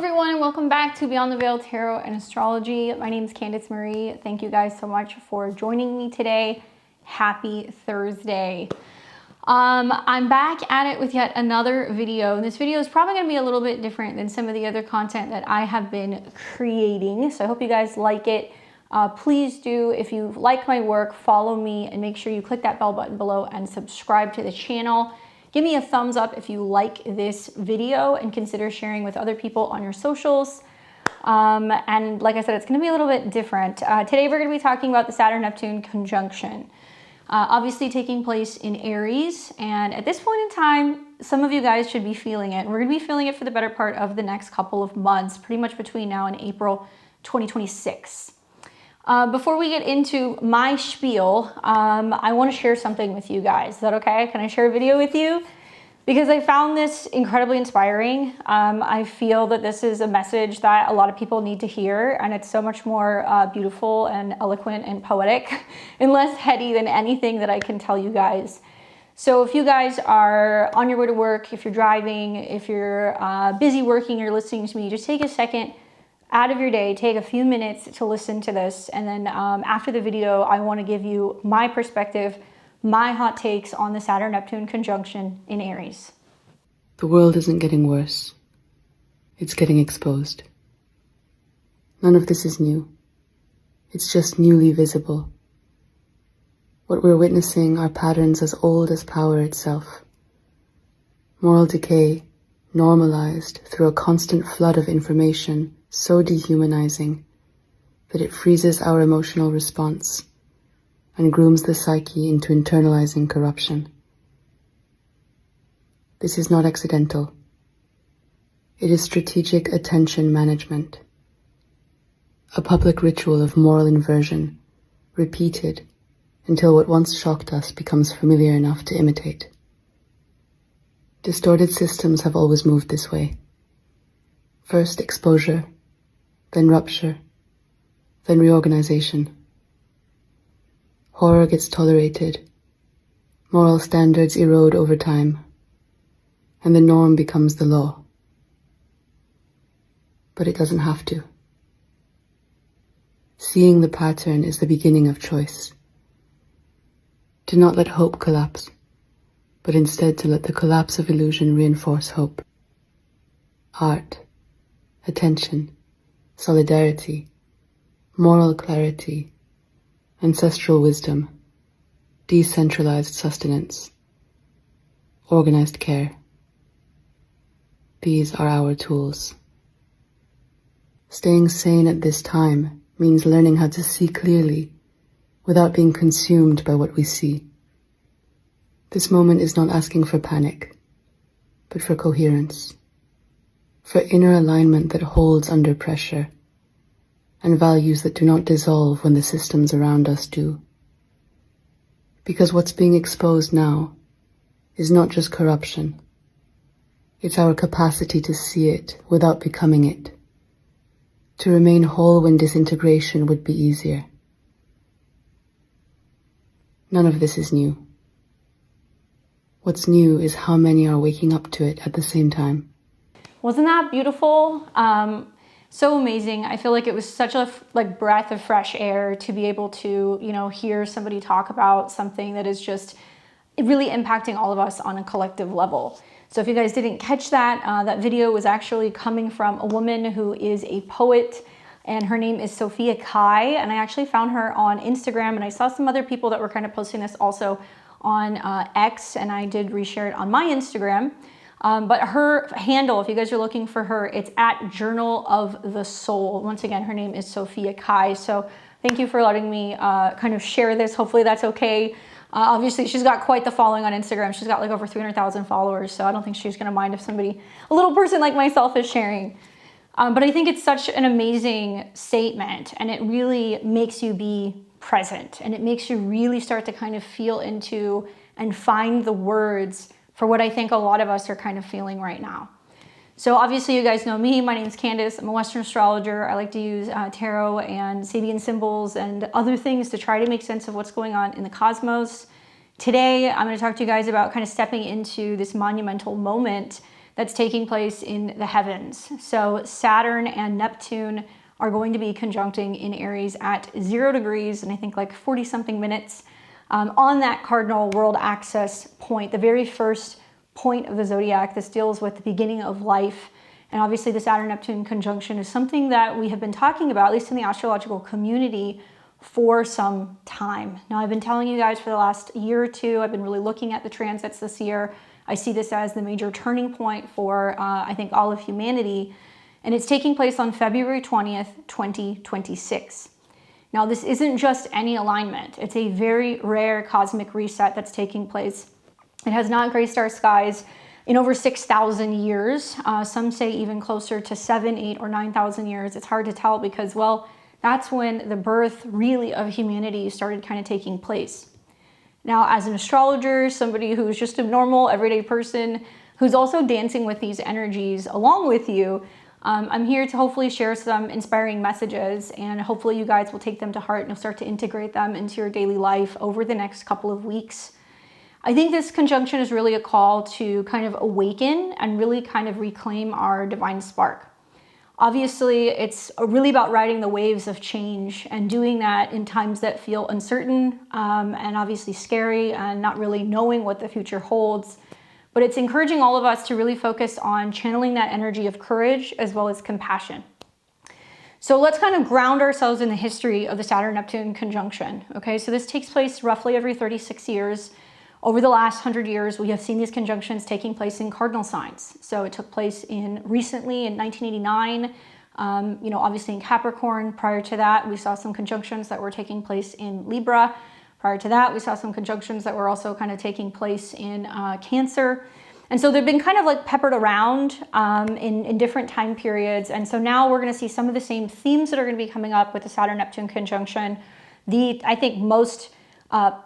everyone, and welcome back to Beyond the Veil Tarot and Astrology. My name is Candice Marie. Thank you guys so much for joining me today. Happy Thursday. I'm back at it with yet another video. This video is probably going to be a little bit different than some of the other content that I have been creating, so I hope you guys like it. Please do, if you like my work, follow me and make sure you click that bell button below and subscribe to the channel. Give me a thumbs up if you like this video and consider sharing with other people on your socials. And like I said, it's going to be a little bit different. Today we're going to be talking about the Saturn Neptune conjunction, obviously taking place in Aries. And at this point in time, some of you guys should be feeling it. We're going to be feeling it for the better part of the next couple of months, pretty much between now and April 2026. Before we get into my spiel, I want to share something with you guys. Is that okay? Can I share a video with you? Because I found this incredibly inspiring. I feel that this is a message that a lot of people need to hear, and it's so much more beautiful and eloquent and poetic and less heady than anything that I can tell you guys. So if you guys are on your way to work, if you're driving, if you're busy working, you're listening to me, just take a second out of your day, take a few minutes to listen to this, and then after the video, I want to give you my perspective, my hot takes on the Saturn-Neptune conjunction in Aries. The world isn't getting worse. It's getting exposed. None of this is new. It's just newly visible. What we're witnessing are patterns as old as power itself. Moral decay, normalized through a constant flood of information so dehumanizing that it freezes our emotional response and grooms the psyche into internalizing corruption. This is not accidental. It is strategic attention management, a public ritual of moral inversion, repeated until what once shocked us becomes familiar enough to imitate. Distorted systems have always moved this way. First exposure, then rupture, then reorganization. Horror gets tolerated, moral standards erode over time, and the norm becomes the law. But it doesn't have to. Seeing the pattern is the beginning of choice. To not let hope collapse, but instead to let the collapse of illusion reinforce hope. Art, attention, solidarity, moral clarity, ancestral wisdom, decentralized sustenance, organized care. These are our tools. Staying sane at this time means learning how to see clearly without being consumed by what we see. This moment is not asking for panic, but for coherence, for inner alignment that holds under pressure, and values that do not dissolve when the systems around us do. Because what's being exposed now is not just corruption. It's our capacity to see it without becoming it, to remain whole when disintegration would be easier. None of this is new. What's new is how many are waking up to it at the same time. Wasn't that beautiful? So amazing. I feel like it was such a breath of fresh air to be able to, hear somebody talk about something that is just really impacting all of us on a collective level. So if you guys didn't catch that, that video was actually coming from a woman who is a poet, and her name is Sophia Kai, and I actually found her on Instagram, and I saw some other people that were kind of posting this also on X, and I did reshare it on my Instagram. But her handle, if you guys are looking for her, it's at Journal of the Soul. Once again, her name is Sophia Kai. So thank you for letting me kind of share this. Hopefully that's okay. Obviously, she's got quite the following on Instagram. She's got like over 300,000 followers. So I don't think she's going to mind if somebody, a little person like myself, is sharing. But I think it's such an amazing statement, and it really makes you be present, and it makes you really start to kind of feel into and find the words for what I think a lot of us are kind of feeling right now. So obviously you guys know me. My name's Candice. I'm a Western astrologer. I like to use tarot and Sabian symbols and other things to try to make sense of what's going on in the cosmos. Today, I'm going to talk to you guys about kind of stepping into this monumental moment that's taking place in the heavens. So Saturn and Neptune are going to be conjuncting in Aries at 0 degrees and I think like 40 something minutes on that cardinal world axis point, the very first point of the zodiac. This deals with the beginning of life. And obviously the Saturn-Neptune conjunction is something that we have been talking about, at least in the astrological community, for some time. Now, I've been telling you guys for the last year or two, I've been really looking at the transits this year. I see this as the major turning point for, I think, all of humanity. And it's taking place on February 20th, 2026. Now, this isn't just any alignment. It's a very rare cosmic reset that's taking place. It has not graced our skies in over 6,000 years. Some say even closer to 7, 8, or 9,000 years. It's hard to tell because, well, that's when the birth really of humanity started kind of taking place. Now, as an astrologer, somebody who's just a normal, everyday person who's also dancing with these energies along with you, I'm here to hopefully share some inspiring messages, and hopefully you guys will take them to heart and you'll start to integrate them into your daily life over the next couple of weeks. I think this conjunction is really a call to kind of awaken and really kind of reclaim our divine spark. Obviously, it's really about riding the waves of change and doing that in times that feel uncertain and obviously scary and not really knowing what the future holds. But it's encouraging all of us to really focus on channeling that energy of courage as well as compassion. So let's kind of ground ourselves in the history of the Saturn-Neptune conjunction. Okay, so this takes place roughly every 36 years. Over the last 100 years, we have seen these conjunctions taking place in cardinal signs. So it took place recently in 1989, obviously in Capricorn. Prior to that, we saw some conjunctions that were taking place in Libra. Prior to that, we saw some conjunctions that were also kind of taking place in Cancer. And so they've been kind of like peppered around in different time periods. And so now we're going to see some of the same themes that are going to be coming up with the Saturn-Neptune conjunction. I think most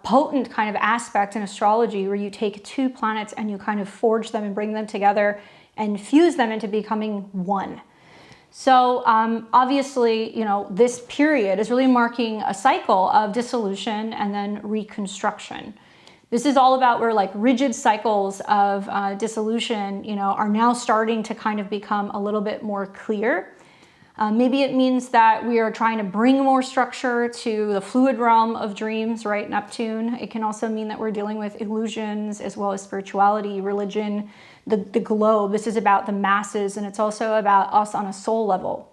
potent kind of aspect in astrology where you take two planets and you kind of forge them and bring them together and fuse them into becoming one. So obviously, this period is really marking a cycle of dissolution and then reconstruction. This is all about where like rigid cycles of dissolution, are now starting to kind of become a little bit more clear. Maybe it means that we are trying to bring more structure to the fluid realm of dreams, right? Neptune. It can also mean that we're dealing with illusions as well as spirituality, religion, the globe. This is about the masses, and it's also about us on a soul level.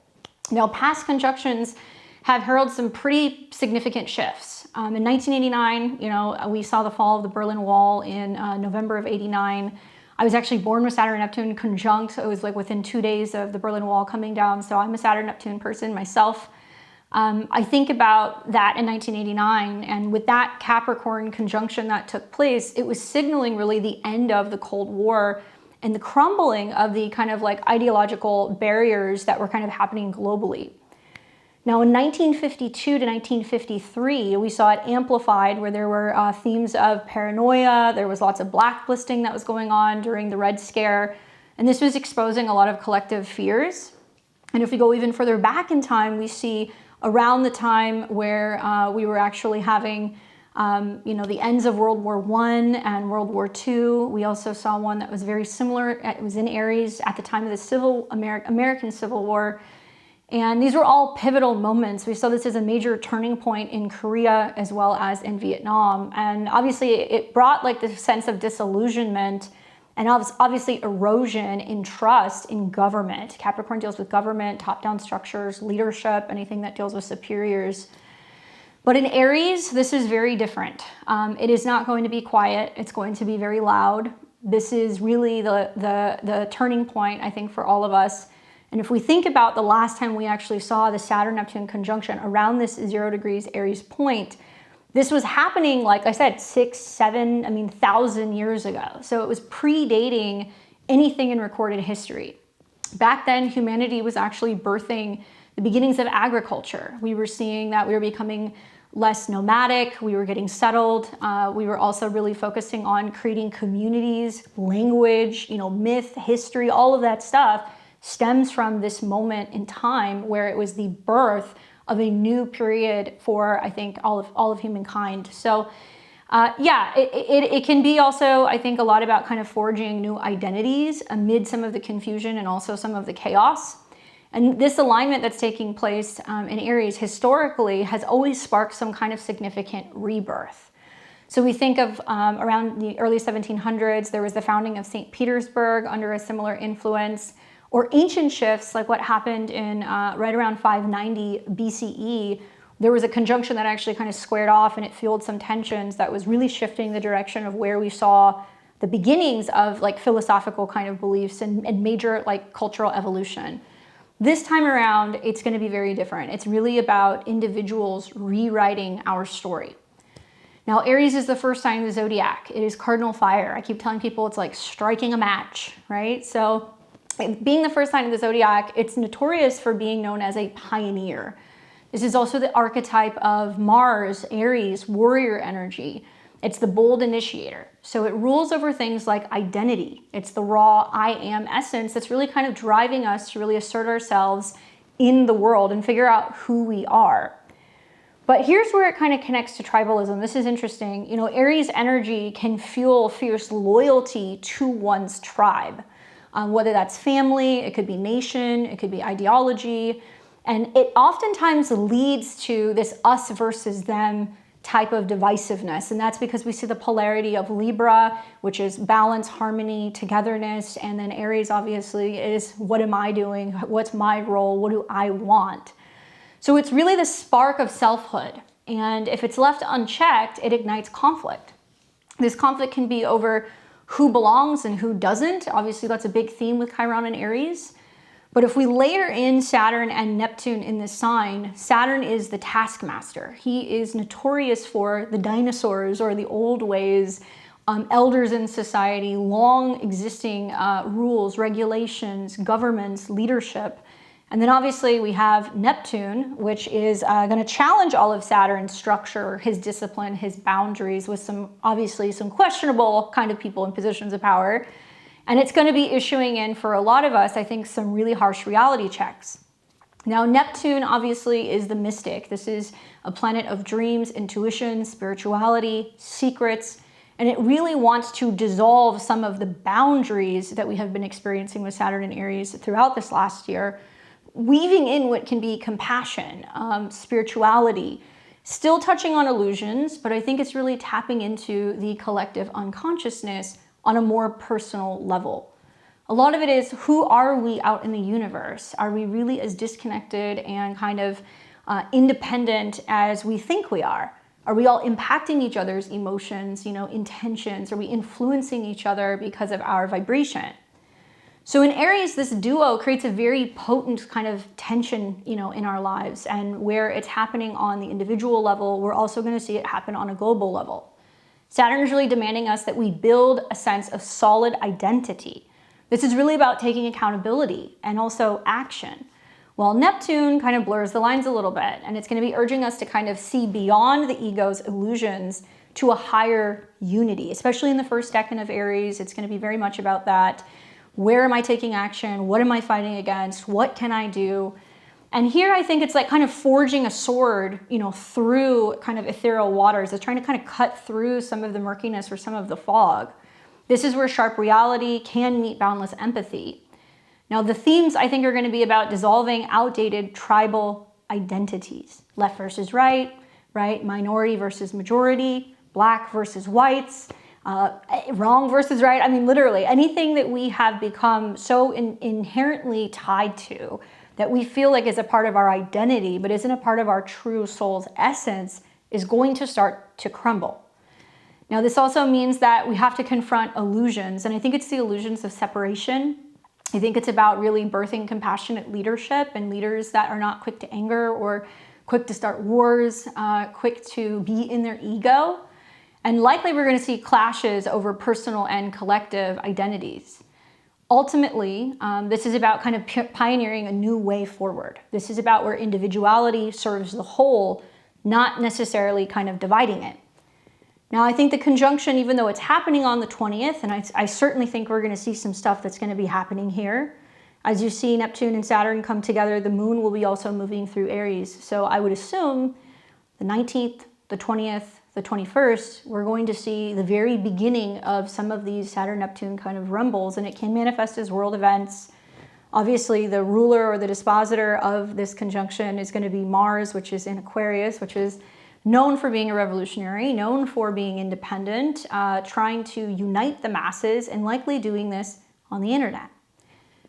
Now, past conjunctions have heralded some pretty significant shifts. In 1989, we saw the fall of the Berlin Wall in November of 89. I was actually born with Saturn Neptune conjunct. It was like within 2 days of the Berlin Wall coming down. So I'm a Saturn Neptune person myself. I think about that in 1989, and with that Capricorn conjunction that took place, it was signaling really the end of the Cold War and the crumbling of the kind of like ideological barriers that were kind of happening globally. Now, in 1952 to 1953, we saw it amplified where there were themes of paranoia. There was lots of blacklisting that was going on during the Red Scare. And this was exposing a lot of collective fears. And if we go even further back in time, we see around the time where we were actually having, the ends of World War I and World War II. We also saw one that was very similar. It was in Aries at the time of the American Civil War. And these were all pivotal moments. We saw this as a major turning point in Korea as well as in Vietnam. And obviously it brought like this sense of disillusionment and obviously erosion in trust in government. Capricorn deals with government, top-down structures, leadership, anything that deals with superiors. But in Aries, this is very different. It is not going to be quiet. It's going to be very loud. This is really the turning point, I think, for all of us. And if we think about the last time we actually saw the Saturn-Neptune conjunction around this 0 degrees Aries point, this was happening, like I said, 1,000 years ago. So it was predating anything in recorded history. Back then, humanity was actually birthing the beginnings of agriculture. We were seeing that we were becoming less nomadic, we were getting settled. We were also really focusing on creating communities, language, myth, history, all of that stuff stems from this moment in time where it was the birth of a new period for, I think, all of humankind. So It can be also, I think, a lot about kind of forging new identities amid some of the confusion and also some of the chaos. And this alignment that's taking place in Aries historically has always sparked some kind of significant rebirth. So we think of around the early 1700s, there was the founding of St. Petersburg under a similar influence, or ancient shifts like what happened in right around 590 BCE. There was a conjunction that actually kind of squared off, and it fueled some tensions that was really shifting the direction of where we saw the beginnings of like philosophical kind of beliefs and major like cultural evolution. This time around, it's going to be very different. It's really about individuals rewriting our story. Now, Aries is the first sign of the zodiac. It is cardinal fire. I keep telling people it's like striking a match, right? So being the first sign of the zodiac, it's notorious for being known as a pioneer. This is also the archetype of Mars, Aries, warrior energy. It's the bold initiator. So it rules over things like identity. It's the raw I am essence that's really kind of driving us to really assert ourselves in the world and figure out who we are. But here's where it kind of connects to tribalism. This is interesting. You know, Aries energy can fuel fierce loyalty to one's tribe, whether that's family, it could be nation, it could be ideology. And it oftentimes leads to this us versus them type of divisiveness. And that's because we see the polarity of Libra, which is balance, harmony, togetherness. And then Aries obviously is what am I doing? What's my role? What do I want? So it's really the spark of selfhood. And if it's left unchecked, it ignites conflict. This conflict can be over who belongs and who doesn't. Obviously, that's a big theme with Chiron and Aries. But if we layer in Saturn and Neptune in this sign, Saturn is the taskmaster. He is notorious for the dinosaurs or the old ways, elders in society, long existing rules, regulations, governments, leadership. And then obviously we have Neptune, which is going to challenge all of Saturn's structure, his discipline, his boundaries with some questionable kind of people in positions of power. And it's going to be issuing in for a lot of us, I think, some really harsh reality checks. Now, Neptune obviously is the mystic. This is a planet of dreams, intuition, spirituality, secrets, and it really wants to dissolve some of the boundaries that we have been experiencing with Saturn and Aries throughout this last year, weaving in what can be compassion, spirituality, still touching on illusions, but I think it's really tapping into the collective unconsciousness on a more personal level. A lot of it is, who are we out in the universe? Are we really as disconnected and kind of independent as we think we are? Are we all impacting each other's emotions, intentions? Are we influencing each other because of our vibration? So in Aries, this duo creates a very potent kind of tension, in our lives. And where it's happening on the individual level, we're also going to see it happen on a global level. Saturn is really demanding us that we build a sense of solid identity. This is really about taking accountability and also action. While Neptune kind of blurs the lines a little bit, and it's going to be urging us to kind of see beyond the ego's illusions to a higher unity, especially in the first decan of Aries. It's going to be very much about that. Where am I taking action? What am I fighting against? What can I do? And here I think it's like kind of forging a sword, through kind of ethereal waters. It's trying to kind of cut through some of the murkiness or some of the fog. This is where sharp reality can meet boundless empathy. Now, the themes I think are going to be about dissolving outdated tribal identities. Left versus right, minority versus majority, black versus whites, wrong versus right. I mean, literally anything that we have become so inherently tied to that we feel like is a part of our identity, but isn't a part of our true soul's essence, is going to start to crumble. Now, this also means that we have to confront illusions, and I think it's the illusions of separation. I think it's about really birthing compassionate leadership and leaders that are not quick to anger or quick to start wars, quick to be in their ego. And likely we're going to see clashes over personal and collective identities. Ultimately, this is about kind of pioneering a new way forward. This is about where individuality serves the whole, not necessarily kind of dividing it. Now, I think the conjunction, even though it's happening on the 20th, and I certainly think we're going to see some stuff that's going to be happening here. As you see Neptune and Saturn come together, the moon will be also moving through Aries. So I would assume the 19th, the 20th, the 21st, we're going to see the very beginning of some of these Saturn Neptune kind of rumbles, and it can manifest as world events. Obviously, the ruler or the dispositor of this conjunction is going to be Mars, which is in Aquarius, which is known for being a revolutionary, known for being independent, trying to unite the masses, and likely doing this on the internet.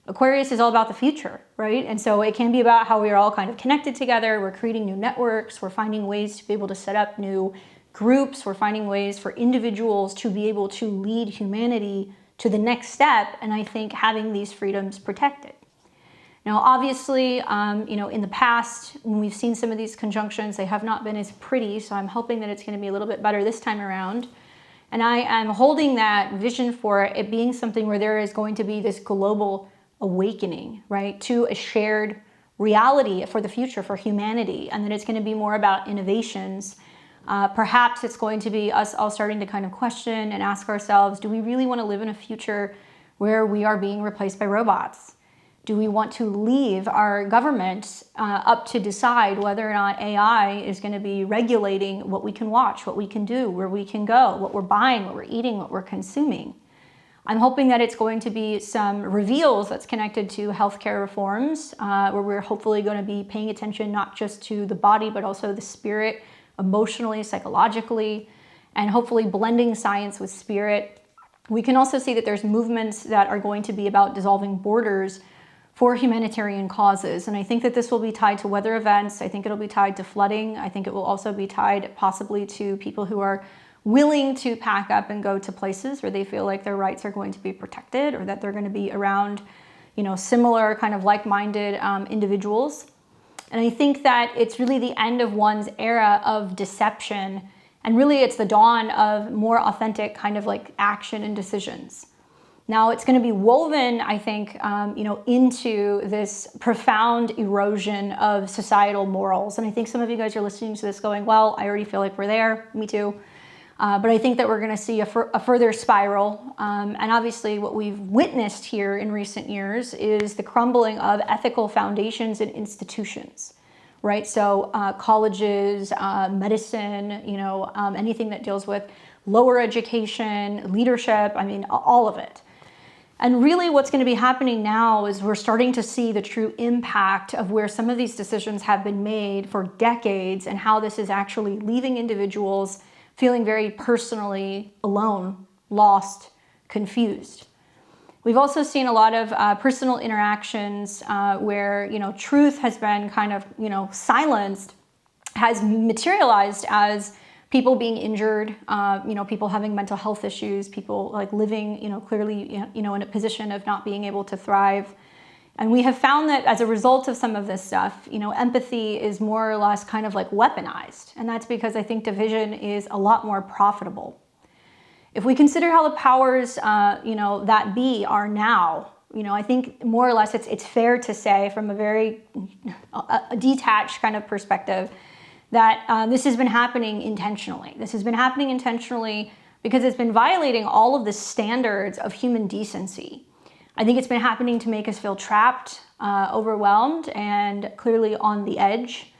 Aquarius is all about the future, right? And so it can be about how we are all kind of connected together. We're creating new networks. We're finding ways to be able to set up new groups. We're finding ways for individuals to be able to lead humanity to the next step. And I think having these freedoms protected. Now, obviously, in the past, when we've seen some of these conjunctions, they have not been as pretty. So I'm hoping that it's going to be a little bit better this time around. And I am holding that vision for it being something where there is going to be this global awakening, right, to a shared reality for the future, for humanity, and that it's going to be more about innovations. Perhaps it's going to be us all starting to kind of question and ask ourselves, do we really want to live in a future where we are being replaced by robots? Do we want to leave our government up to decide whether or not AI is going to be regulating what we can watch, what we can do, where we can go, what we're buying, what we're eating, what we're consuming? I'm hoping that it's going to be some reveals that's connected to healthcare reforms, where we're hopefully going to be paying attention not just to the body, but also the spirit, emotionally, psychologically, and hopefully blending science with spirit. We can also see that there's movements that are going to be about dissolving borders for humanitarian causes. And I think that this will be tied to weather events. I think it'll be tied to flooding. I think it will also be tied possibly to people who are willing to pack up and go to places where they feel like their rights are going to be protected, or that they're going to be around, similar kind of like-minded individuals. And I think that it's really the end of one's era of deception, and really it's the dawn of more authentic kind of like action and decisions. Now it's going to be woven, I think, into this profound erosion of societal morals. And I think some of you guys are listening to this going, well, I already feel like we're there. Me too. But I think that we're going to see a further spiral. And obviously what we've witnessed here in recent years is the crumbling of ethical foundations and institutions, right? So colleges, medicine, anything that deals with lower education, leadership, all of it. And really what's going to be happening now is we're starting to see the true impact of where some of these decisions have been made for decades, and how this is actually leaving individuals feeling very personally alone, lost, confused. We've also seen a lot of personal interactions where, truth has been kind of, silenced, has materialized as people being injured, people having mental health issues, people like living, clearly, in a position of not being able to thrive. And we have found that as a result of some of this stuff, empathy is more or less kind of like weaponized. And that's because I think division is a lot more profitable. If we consider how the powers, that be are now, I think more or less it's fair to say from a very detached kind of perspective that this has been happening intentionally. This has been happening intentionally because it's been violating all of the standards of human decency. I think it's been happening to make us feel trapped, overwhelmed, and clearly on the edge.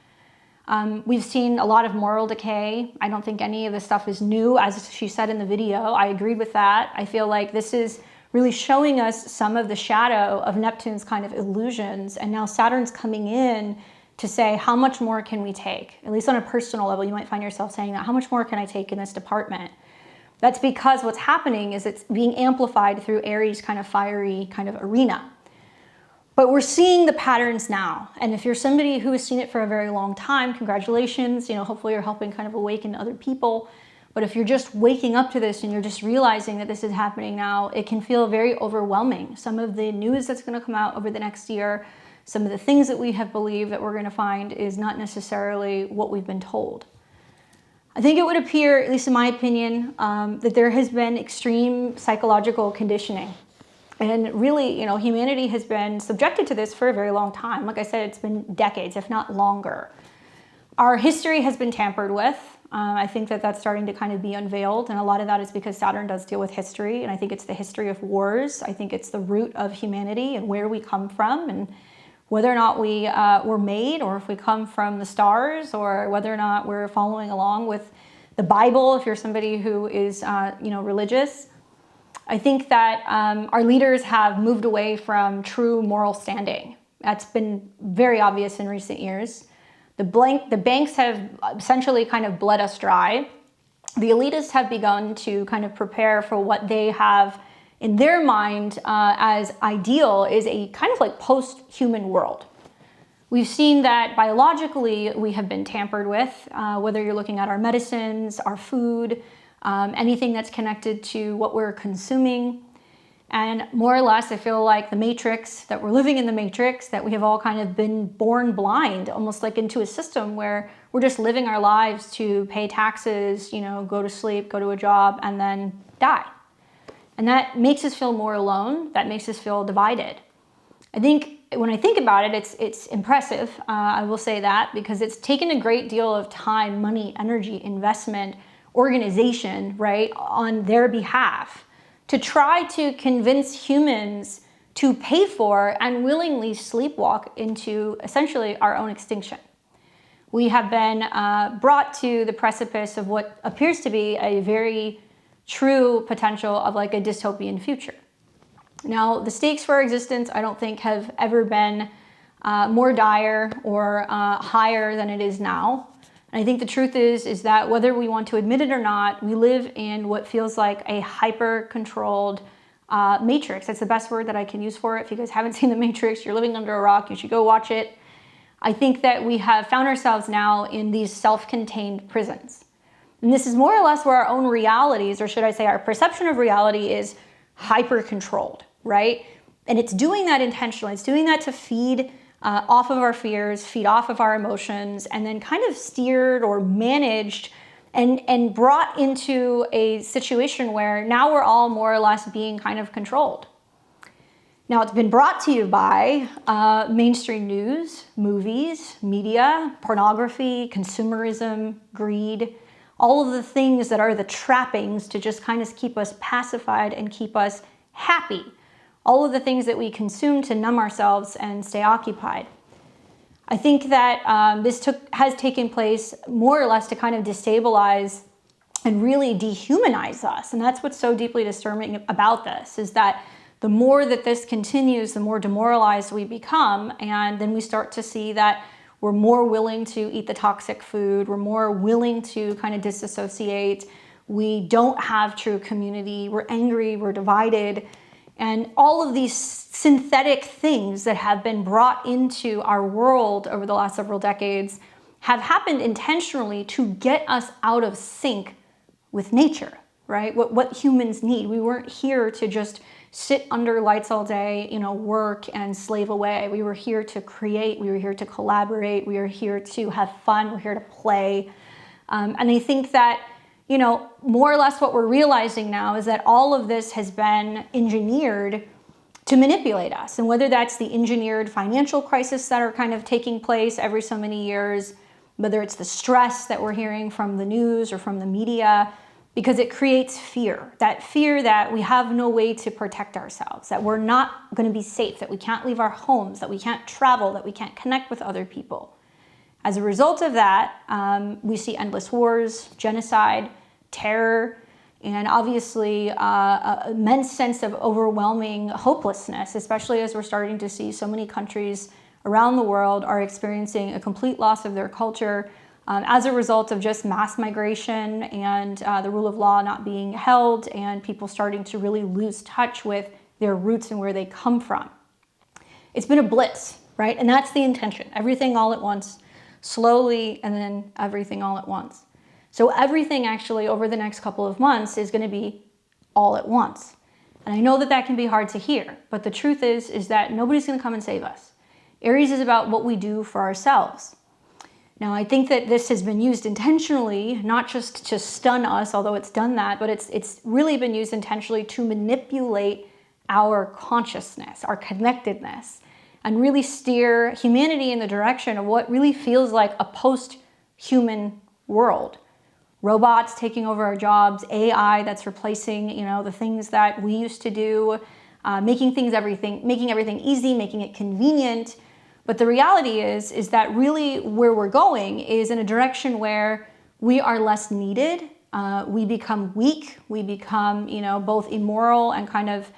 We've seen a lot of moral decay. I don't think any of this stuff is new, as she said in the video. I agree with that. I feel like this is really showing us some of the shadow of Neptune's kind of illusions, and now Saturn's coming in to say, how much more can we take? At least on a personal level, you might find yourself saying that. How much more can I take in this department? That's because what's happening is it's being amplified through Aries' kind of fiery kind of arena. But we're seeing the patterns now. And if you're somebody who has seen it for a very long time, congratulations. Hopefully you're helping kind of awaken other people. But if you're just waking up to this and you're just realizing that this is happening now, it can feel very overwhelming. Some of the news that's going to come out over the next year, some of the things that we have believed that we're going to find is not necessarily what we've been told. I think it would appear, at least in my opinion, that there has been extreme psychological conditioning. And really, humanity has been subjected to this for a very long time. Like I said, it's been decades, if not longer. Our history has been tampered with. I think that that's starting to kind of be unveiled. And a lot of that is because Saturn does deal with history. And I think it's the history of wars. I think it's the root of humanity and where we come from, and whether or not we were made, or if we come from the stars, or whether or not we're following along with the Bible, if you're somebody who is, religious. I think that our leaders have moved away from true moral standing. That's been very obvious in recent years. The banks have essentially kind of bled us dry. The elitists have begun to kind of prepare for what they have in their mind as ideal is a kind of like post-human world. We've seen that biologically we have been tampered with, whether you're looking at our medicines, our food, anything that's connected to what we're consuming. And more or less, I feel like the matrix, that we're living in the matrix, that we have all kind of been born blind, almost like into a system where we're just living our lives to pay taxes, go to sleep, go to a job, and then die. And that makes us feel more alone. That makes us feel divided. I think when I think about it, it's impressive. I will say that because it's taken a great deal of time, money, energy, investment, organization, right, on their behalf to try to convince humans to pay for and willingly sleepwalk into essentially our own extinction. We have been brought to the precipice of what appears to be a very true potential of like a dystopian future. Now, the stakes for our existence, I don't think have ever been more dire or higher than it is now. And I think the truth is that whether we want to admit it or not, we live in what feels like a hyper-controlled matrix. That's the best word that I can use for it. If you guys haven't seen The Matrix, you're living under a rock, you should go watch it. I think that we have found ourselves now in these self-contained prisons. And this is more or less where our own realities, or should I say our perception of reality, is hyper-controlled, right? And it's doing that intentionally. It's doing that to feed off of our fears, feed off of our emotions, and then kind of steered or managed and brought into a situation where now we're all more or less being kind of controlled. Now, it's been brought to you by mainstream news, movies, media, pornography, consumerism, greed, all of the things that are the trappings to just kind of keep us pacified and keep us happy. All of the things that we consume to numb ourselves and stay occupied. I think that this has taken place more or less to kind of destabilize and really dehumanize us. And that's what's so deeply disturbing about this, is that the more that this continues, the more demoralized we become. And then we start to see that we're more willing to eat the toxic food. We're more willing to kind of disassociate. We don't have true community. We're angry, we're divided. And all of these synthetic things that have been brought into our world over the last several decades have happened intentionally to get us out of sync with nature, right? What humans need. We weren't here to just sit under lights all day, work and slave away. We were here to create. We were here to collaborate. We were here to have fun. We're here to play. And I think that more or less what we're realizing now is that all of this has been engineered to manipulate us. And whether that's the engineered financial crisis that are kind of taking place every so many years, whether it's the stress that we're hearing from the news or from the media, because it creates fear that we have no way to protect ourselves, that we're not going to be safe, that we can't leave our homes, that we can't travel, that we can't connect with other people. As a result of that, we see endless wars, genocide, terror, and obviously an immense sense of overwhelming hopelessness, especially as we're starting to see so many countries around the world are experiencing a complete loss of their culture as a result of just mass migration and the rule of law not being held and people starting to really lose touch with their roots and where they come from. It's been a blitz, right? And that's the intention. Everything all at once. Slowly, and then everything all at once. So everything actually over the next couple of months is going to be all at once. And I know that that can be hard to hear, but the truth is that nobody's going to come and save us. Aries is about what we do for ourselves. Now, I think that this has been used intentionally, not just to stun us, although it's done that, but it's really been used intentionally to manipulate our consciousness, our connectedness, and really steer humanity in the direction of what really feels like a post-human world. Robots taking over our jobs, AI that's replacing, the things that we used to do, making everything easy, making it convenient. But the reality is that really where we're going is in a direction where we are less needed. We become weak. We become, both immoral and kind of,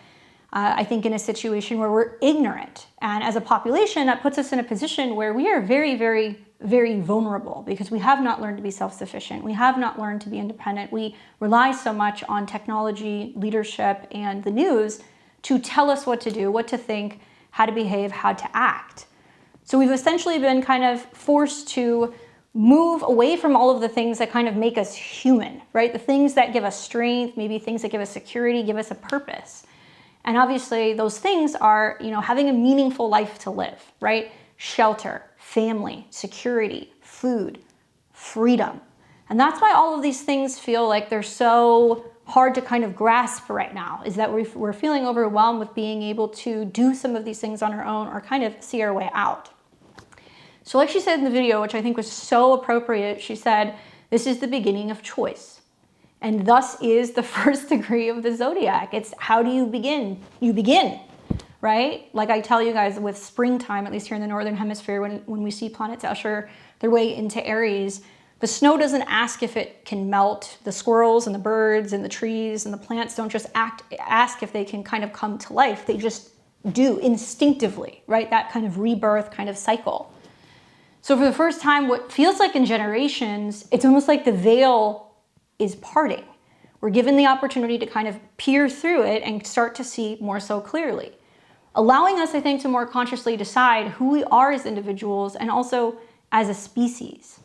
I think, in a situation where we're ignorant. And as a population, that puts us in a position where we are very, very, very vulnerable because we have not learned to be self-sufficient. We have not learned to be independent. We rely so much on technology, leadership, and the news to tell us what to do, what to think, how to behave, how to act. So we've essentially been kind of forced to move away from all of the things that kind of make us human, right? The things that give us strength, maybe things that give us security, give us a purpose. And obviously those things are, having a meaningful life to live, right? Shelter, family, security, food, freedom. And that's why all of these things feel like they're so hard to kind of grasp right now, is that we're feeling overwhelmed with being able to do some of these things on our own or kind of see our way out. So like she said in the video, which I think was so appropriate, she said, this is the beginning of choice. And thus is the first degree of the zodiac. It's how do you begin? You begin, right? Like I tell you guys with springtime, at least here in the Northern Hemisphere, when we see planets usher their way into Aries, the snow doesn't ask if it can melt. The squirrels and the birds and the trees and the plants don't just ask if they can kind of come to life. They just do instinctively, right? That kind of rebirth kind of cycle. So for the first time, what feels like in generations, it's almost like the veil is parting. We're given the opportunity to kind of peer through it and start to see more so clearly, allowing us, I think, to more consciously decide who we are as individuals and also as a species.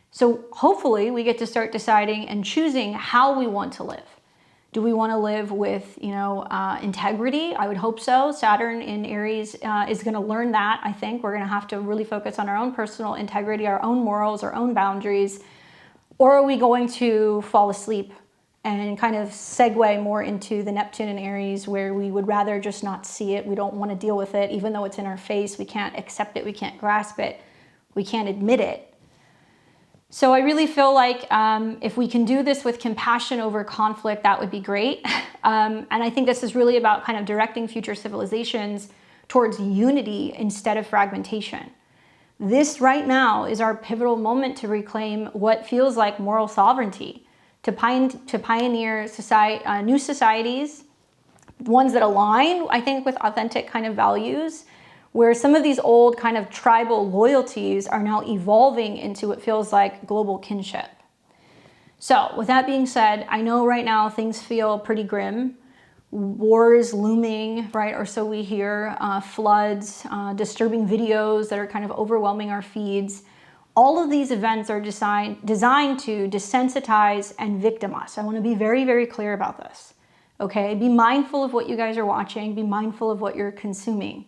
So hopefully we get to start deciding and choosing how we want to live. Do we want to live with, integrity? I would hope so. Saturn in Aries is going to learn that, I think. We're going to have to really focus on our own personal integrity, our own morals, our own boundaries. Or are we going to fall asleep and kind of segue more into the Neptune in Aries, where we would rather just not see it? We don't want to deal with it, even though it's in our face. We can't accept it. We can't grasp it. We can't admit it. So I really feel like if we can do this with compassion over conflict, that would be great. And I think this is really about kind of directing future civilizations towards unity instead of fragmentation. This right now is our pivotal moment to reclaim what feels like moral sovereignty, to pioneer new societies, ones that align, I think, with authentic kind of values, where some of these old kind of tribal loyalties are now evolving into what feels like global kinship. So with that being said, I know right now things feel pretty grim. Wars looming, right? Or so we hear, floods, disturbing videos that are kind of overwhelming our feeds. All of these events are designed to desensitize and victim us. I want to be very, very clear about this. Okay? Be mindful of what you guys are watching. Be mindful of what you're consuming.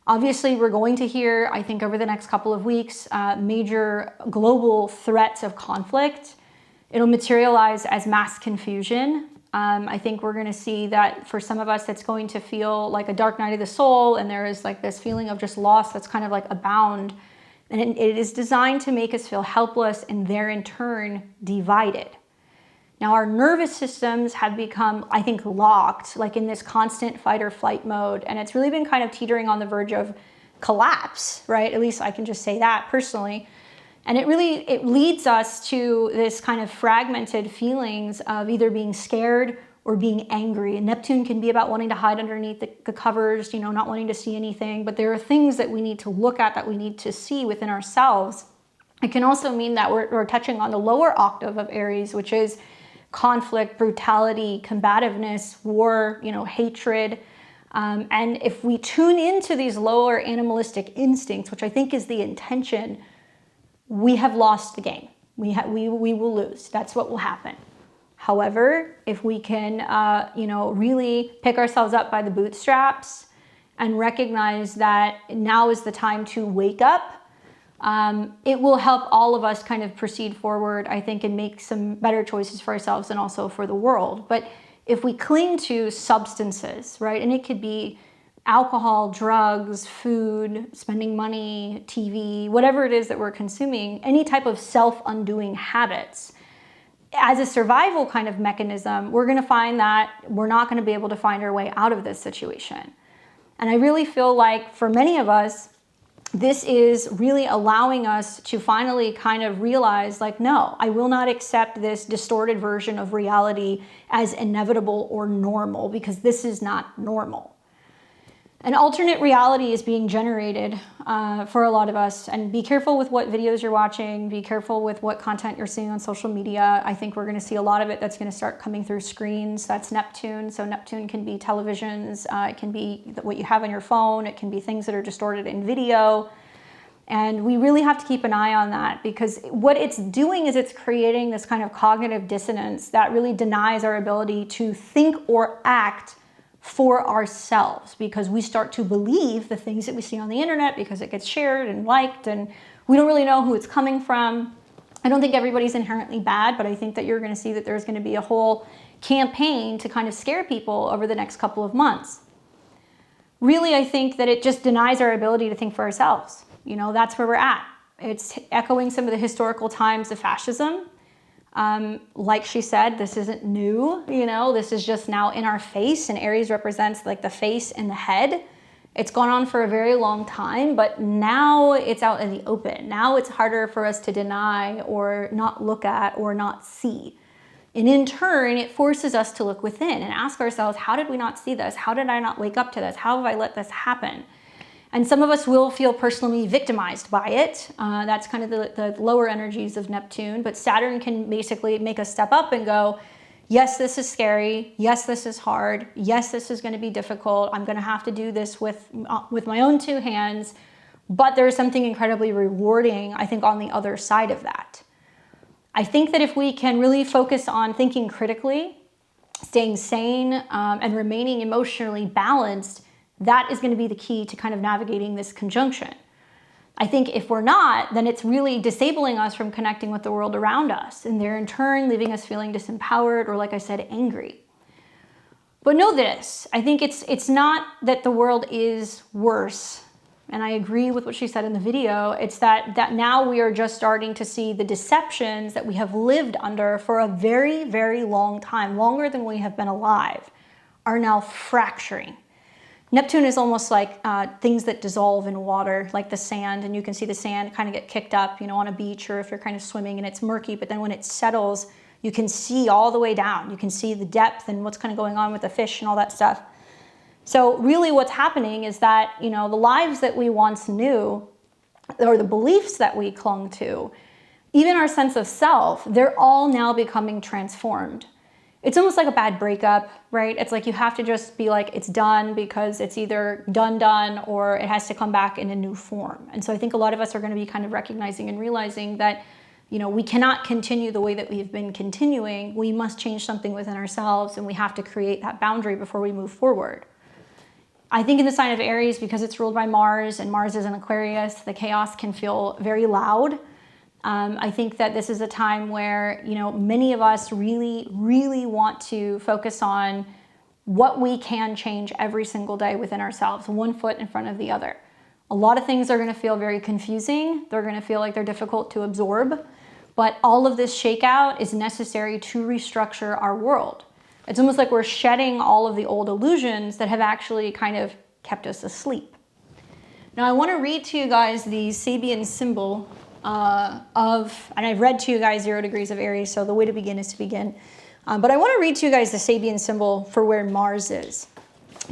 Obviously, we're going to hear, I think, over the next couple of weeks, major global threats of conflict. It'll materialize as mass confusion. I think we're going to see that for some of us, that's going to feel like a dark night of the soul, and there is like this feeling of just loss that's kind of like abound. And it is designed to make us feel helpless and there in turn divided. Now, our nervous systems have become, I think, locked, like in this constant fight or flight mode. And it's really been kind of teetering on the verge of collapse, right? At least I can just say that personally. And it leads us to this kind of fragmented feelings of either being scared or being angry. And Neptune can be about wanting to hide underneath the covers, not wanting to see anything. But there are things that we need to look at, that we need to see within ourselves. It can also mean that we're touching on the lower octave of Aries, which is conflict, brutality, combativeness, war, hatred. And if we tune into these lower animalistic instincts, which I think is the intention, we have lost the game. We will lose. That's what will happen. However, if we can, really pick ourselves up by the bootstraps and recognize that now is the time to wake up, it will help all of us kind of proceed forward, I think, and make some better choices for ourselves and also for the world. But if we cling to substances, right, and it could be alcohol, drugs, food, spending money, TV, whatever it is that we're consuming, any type of self-undoing habits, as a survival kind of mechanism, we're going to find that we're not going to be able to find our way out of this situation. And I really feel like for many of us, this is really allowing us to finally kind of realize, like, no, I will not accept this distorted version of reality as inevitable or normal, because this is not normal. An alternate reality is being generated for a lot of us, and be careful with what videos you're watching, be careful with what content you're seeing on social media. I think we're going to see a lot of it that's going to start coming through screens. That's Neptune. So Neptune can be televisions, it can be what you have on your phone, it can be things that are distorted in video. And we really have to keep an eye on that, because what it's doing is it's creating this kind of cognitive dissonance that really denies our ability to think or act for ourselves, because we start to believe the things that we see on the internet because it gets shared and liked, and we don't really know who it's coming from. I don't think everybody's inherently bad, but I think that you're going to see that there's going to be a whole campaign to kind of scare people over the next couple of months. Really, I think that it just denies our ability to think for ourselves. You know, that's where we're at. It's echoing some of the historical times of fascism. Like she said, this isn't new, you know, this is just now in our face, and Aries represents like the face and the head. It's gone on for a very long time, but now it's out in the open. Now it's harder for us to deny or not look at or not see. And in turn, it forces us to look within and ask ourselves, how did we not see this? How did I not wake up to this? How have I let this happen? And some of us will feel personally victimized by it. That's kind of the lower energies of Neptune. But Saturn can basically make us step up and go, yes, this is scary. Yes, this is hard. Yes, this is going to be difficult. I'm going to have to do this with my own two hands. But there's something incredibly rewarding, I think, on the other side of that. I think that if we can really focus on thinking critically, staying sane, and remaining emotionally balanced, that is going to be the key to kind of navigating this conjunction. I think if we're not, then it's really disabling us from connecting with the world around us, and they're in turn leaving us feeling disempowered or, like I said, angry. But know this, I think it's not that the world is worse, and I agree with what she said in the video. It's that now we are just starting to see the deceptions that we have lived under for a very, very long time, longer than we have been alive, are now fracturing. Neptune is almost like things that dissolve in water, like the sand, and you can see the sand kind of get kicked up, you know, on a beach, or if you're kind of swimming and it's murky, but then when it settles, you can see all the way down. You can see the depth and what's kind of going on with the fish and all that stuff. So really what's happening is that, you know, the lives that we once knew, or the beliefs that we clung to, even our sense of self, they're all now becoming transformed. It's almost like a bad breakup, right? It's like you have to just be like, it's done, because it's either done, or it has to come back in a new form. And so I think a lot of us are going to be kind of recognizing and realizing that, you know, we cannot continue the way that we've been continuing. We must change something within ourselves, and we have to create that boundary before we move forward. I think in the sign of Aries, because it's ruled by Mars, and Mars is in Aquarius, the chaos can feel very loud. I think that this is a time where, you know, many of us really, really want to focus on what we can change every single day within ourselves, one foot in front of the other. A lot of things are going to feel very confusing. They're going to feel like they're difficult to absorb, but all of this shakeout is necessary to restructure our world. It's almost like we're shedding all of the old illusions that have actually kind of kept us asleep. Now I want to read to you guys the Sabian symbol and I've read to you guys 0 degrees of Aries, so the way to begin is to begin. But I want to read to you guys the Sabian symbol for where Mars is,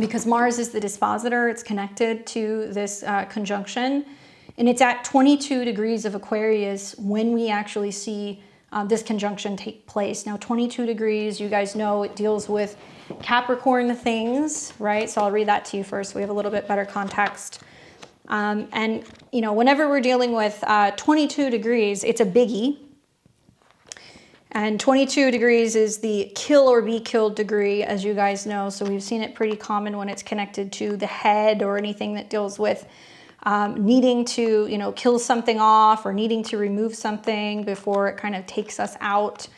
because Mars is the dispositor. It's connected to this conjunction, and it's at 22 degrees of Aquarius when we actually see this conjunction take place. Now, 22 degrees, you guys know it deals with Capricorn things, right? So I'll read that to you first so we have a little bit better context. And, you know, whenever we're dealing with 22 degrees, it's a biggie. And 22 degrees is the kill or be killed degree, as you guys know. So we've seen it pretty common when it's connected to the head or anything that deals with needing to, you know, kill something off or needing to remove something before it kind of takes us out.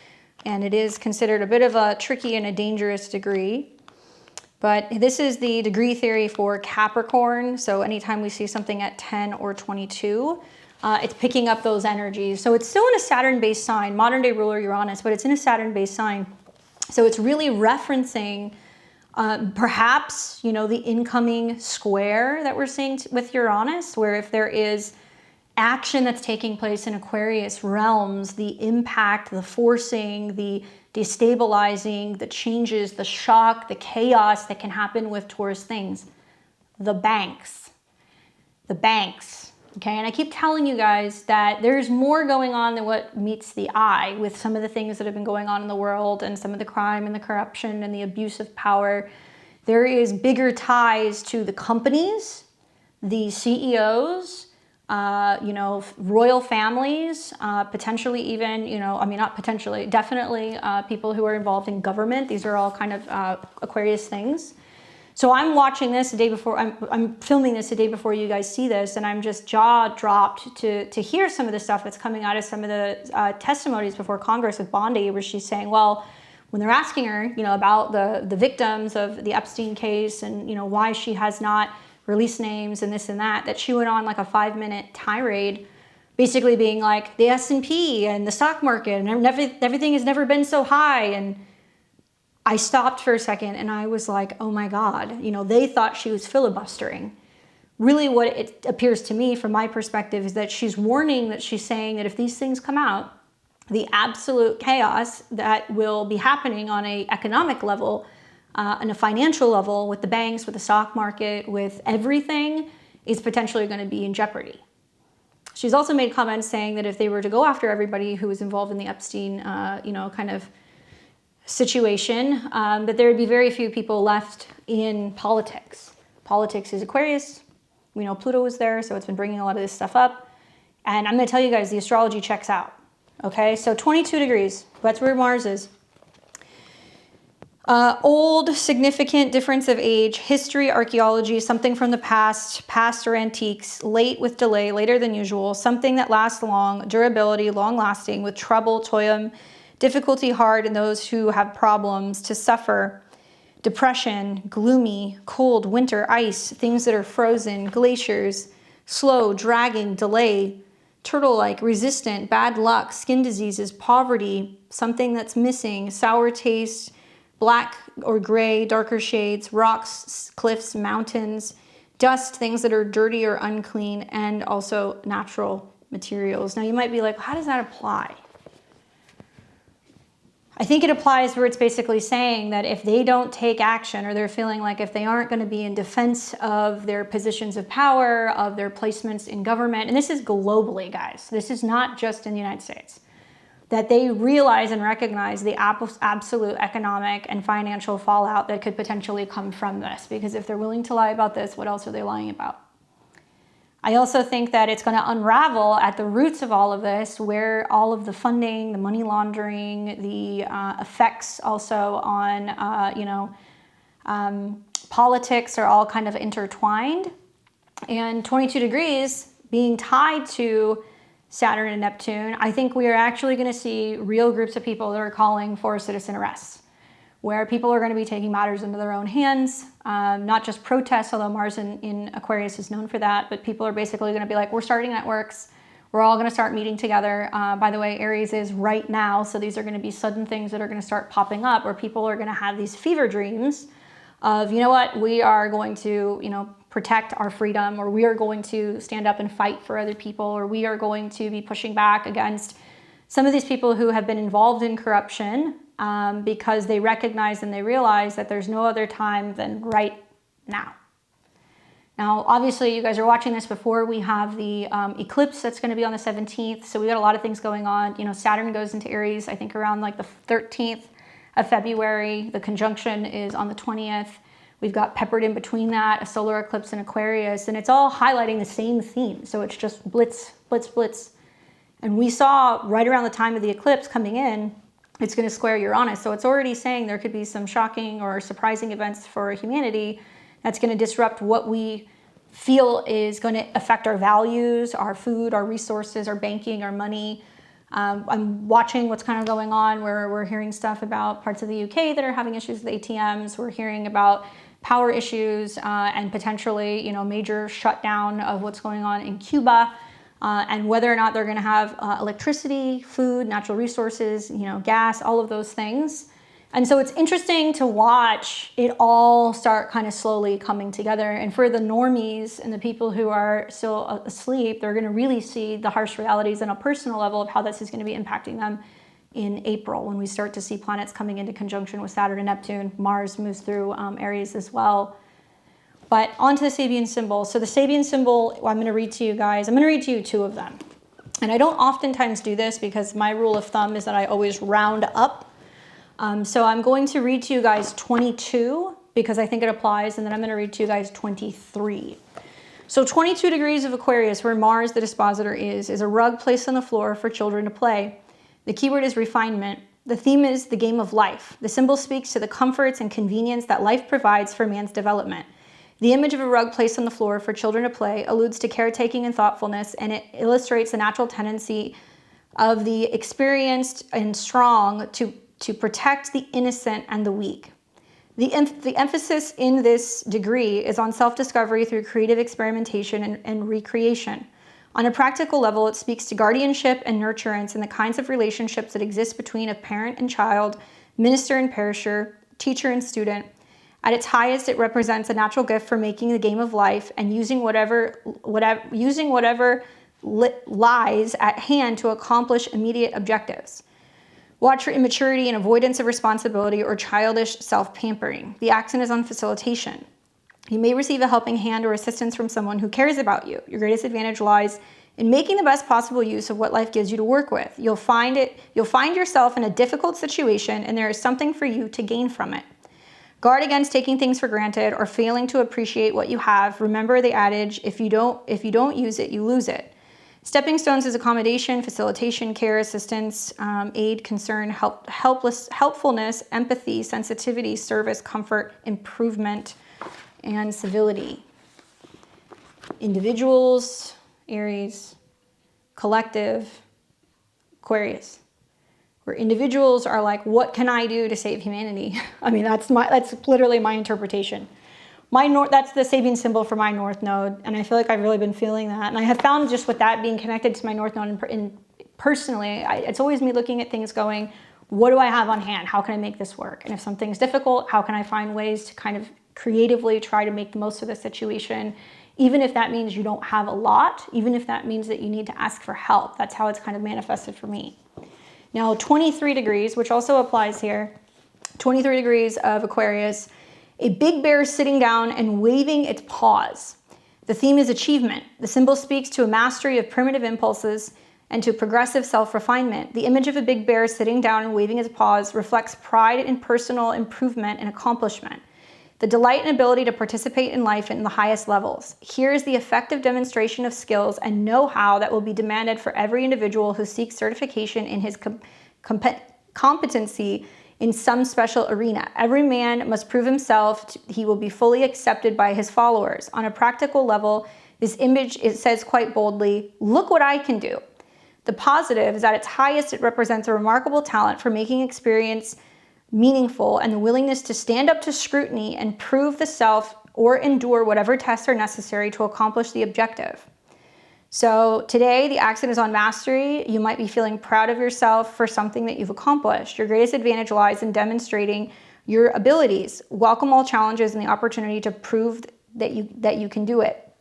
And it is considered a bit of a tricky and a dangerous degree. But this is the degree theory for Capricorn. So anytime we see something at 10 or 22, it's picking up those energies. So it's still in a Saturn-based sign, modern day ruler Uranus, but it's in a Saturn-based sign. So it's really referencing Perhaps, the incoming square that we're seeing with Uranus, where if there is action that's taking place in Aquarius realms, the impact, the forcing, the destabilizing, the changes, the shock, the chaos that can happen with Taurus things. The banks. Okay, and I keep telling you guys that there's more going on than what meets the eye with some of the things that have been going on in the world and some of the crime and the corruption and the abuse of power. There is bigger ties to the companies, the CEOs, royal families, potentially even, not potentially, definitely people who are involved in government. These are all kind of Aquarius things. So I'm watching this the day before, I'm filming this the day before you guys see this, and I'm just jaw dropped to hear some of the stuff that's coming out of some of the testimonies before Congress with Bondi, where she's saying, well, when they're asking her, about the victims of the Epstein case and, why she has not released names and this and that she went on like a 5-minute tirade, basically being like the S&P and the stock market and everything has never been so high. And I stopped for a second and I was like, oh my God, they thought she was filibustering. Really what it appears to me from my perspective is that she's warning, that she's saying that if these things come out, the absolute chaos that will be happening on an economic level, on a financial level, with the banks, with the stock market, with everything, is potentially going to be in jeopardy. She's also made comments saying that if they were to go after everybody who was involved in the Epstein, kind of situation, that there would be very few people left in politics. Politics is Aquarius. We know Pluto was there, so it's been bringing a lot of this stuff up. And I'm going to tell you guys, the astrology checks out. Okay, so 22 degrees, that's where Mars is. Old, significant difference of age, history, archaeology, something from the past or antiques, late with delay, later than usual, something that lasts long, durability, long lasting, with trouble, toil, difficulty, hard, and those who have problems to suffer, depression, gloomy, cold, winter, ice, things that are frozen, glaciers, slow, dragging, delay, turtle-like, resistant, bad luck, skin diseases, poverty, something that's missing, sour taste, black or gray, darker shades, rocks, cliffs, mountains, dust, things that are dirty or unclean, and also natural materials. Now you might be like, how does that apply? I think it applies where it's basically saying that if they don't take action, or they're feeling like if they aren't going to be in defense of their positions of power, of their placements in government, and this is globally, guys, this is not just in the United States, that they realize and recognize the absolute economic and financial fallout that could potentially come from this. Because if they're willing to lie about this, what else are they lying about? I also think that it's going to unravel at the roots of all of this, where all of the funding, the money laundering, the effects also on, politics are all kind of intertwined. And 22 degrees being tied to Saturn and Neptune, I think we are actually going to see real groups of people that are calling for citizen arrests, where people are going to be taking matters into their own hands, not just protests, although Mars in Aquarius is known for that, but people are basically going to be like, we're starting networks, we're all going to start meeting together. By the way, Aries is right now, so these are going to be sudden things that are going to start popping up, where people are going to have these fever dreams of, we are going to, protect our freedom, or we are going to stand up and fight for other people, or we are going to be pushing back against some of these people who have been involved in corruption, because they recognize and they realize that there's no other time than right now. Now, obviously, you guys are watching this before we have the eclipse that's going to be on the 17th, so we got a lot of things going on. Saturn goes into Aries, I think, around like the 13th of February. The conjunction is on the 20th. We've got peppered in between that a solar eclipse in Aquarius, and it's all highlighting the same theme. So it's just blitz, blitz, blitz. And we saw right around the time of the eclipse coming in, it's going to square Uranus. So it's already saying there could be some shocking or surprising events for humanity that's going to disrupt what we feel is going to affect our values, our food, our resources, our banking, our money. I'm watching what's kind of going on, where we're hearing stuff about parts of the UK that are having issues with ATMs. We're hearing about power issues and potentially, major shutdown of what's going on in Cuba, and whether or not they're going to have electricity, food, natural resources, gas, all of those things. And so it's interesting to watch it all start kind of slowly coming together. And for the normies and the people who are still asleep, they're going to really see the harsh realities on a personal level of how this is going to be impacting them in April, when we start to see planets coming into conjunction with Saturn and Neptune. Mars moves through Aries as well. But on to the Sabian symbol. So the Sabian symbol, I'm going to read to you guys. I'm going to read to you 2 of them. And I don't oftentimes do this because my rule of thumb is that I always round up. So I'm going to read to you guys 22 because I think it applies, and then I'm going to read to you guys 23. So 22 degrees of Aquarius, where Mars, the dispositor, is a rug placed on the floor for children to play. The keyword is refinement. The theme is the game of life. The symbol speaks to the comforts and convenience that life provides for man's development. The image of a rug placed on the floor for children to play alludes to caretaking and thoughtfulness, and it illustrates the natural tendency of the experienced and strong to protect the innocent and the weak. The emphasis in this degree is on self-discovery through creative experimentation and recreation. On a practical level, it speaks to guardianship and nurturance and the kinds of relationships that exist between a parent and child, minister and parisher, teacher and student. At its highest, it represents a natural gift for making the game of life and using whatever lies at hand to accomplish immediate objectives. Watch for immaturity and avoidance of responsibility or childish self-pampering. The accent is on facilitation. You may receive a helping hand or assistance from someone who cares about you. Your greatest advantage lies in making the best possible use of what life gives you to work with. You'll find yourself in a difficult situation, and there is something for you to gain from it. Guard against taking things for granted or failing to appreciate what you have. Remember the adage, if you don't use it, you lose it. Stepping stones is accommodation, facilitation, care, assistance, aid, concern, helpfulness, empathy, sensitivity, service, comfort, improvement, and civility. Individuals, Aries. Collective, Aquarius. Where individuals are like, what can I do to save humanity? I mean, that's literally my interpretation. That's the Sabian symbol for my North Node, and I feel like I've really been feeling that. And I have found just with that being connected to my North Node, and personally, it's always me looking at things going, what do I have on hand? How can I make this work? And if something's difficult, how can I find ways to kind of creatively try to make the most of the situation, even if that means you don't have a lot, even if that means that you need to ask for help. That's how it's kind of manifested for me. Now, 23 degrees, which also applies here, 23 degrees of Aquarius, a big bear sitting down and waving its paws. The theme is achievement. The symbol speaks to a mastery of primitive impulses and to progressive self-refinement. The image of a big bear sitting down and waving its paws reflects pride in personal improvement and accomplishment, the delight and ability to participate in life in the highest levels. Here is the effective demonstration of skills and know-how that will be demanded for every individual who seeks certification in his competency in some special arena. Every man must prove himself. He will be fully accepted by his followers. On a practical level, this image, it says quite boldly, look what I can do. The positive is at its highest, it represents a remarkable talent for making experience meaningful and the willingness to stand up to scrutiny and prove the self or endure whatever tests are necessary to accomplish the objective. So today, the accent is on mastery. You might be feeling proud of yourself for something that you've accomplished. Your greatest advantage lies in demonstrating your abilities. Welcome all challenges and the opportunity to prove that you can do it.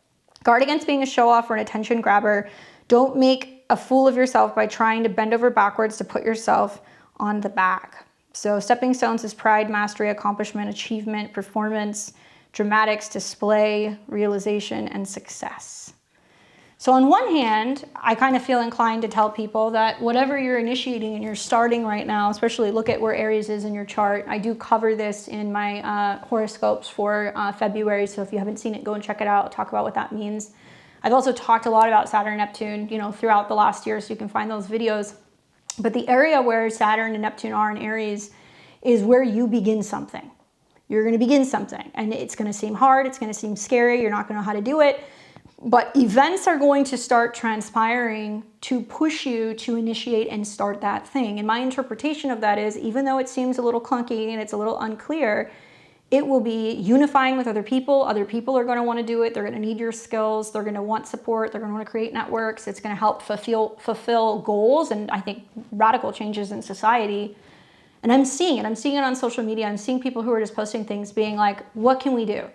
Guard against being a show-off or an attention grabber. Don't make a fool of yourself by trying to bend over backwards to put yourself on the back. So stepping stones is pride, mastery, accomplishment, achievement, performance, dramatics, display, realization, and success. So on one hand, I kind of feel inclined to tell people that whatever you're initiating and you're starting right now, especially look at where Aries is in your chart. I do cover this in my horoscopes for February, so if you haven't seen it, go and check it out. I'll talk about what that means. I've also talked a lot about Saturn Neptune, throughout the last year, so you can find those videos. But the area where Saturn and Neptune are in Aries is where you begin something. You're going to begin something, and it's going to seem hard. It's going to seem scary. You're not going to know how to do it. But events are going to start transpiring to push you to initiate and start that thing. And my interpretation of that is, even though it seems a little clunky and it's a little unclear, it will be unifying with other people. Other people are going to want to do it. They're going to need your skills. They're going to want support. They're going to want to create networks. It's going to help fulfill goals and I think radical changes in society. And I'm seeing it. I'm seeing it on social media. I'm seeing people who are just posting things being like, what can we do?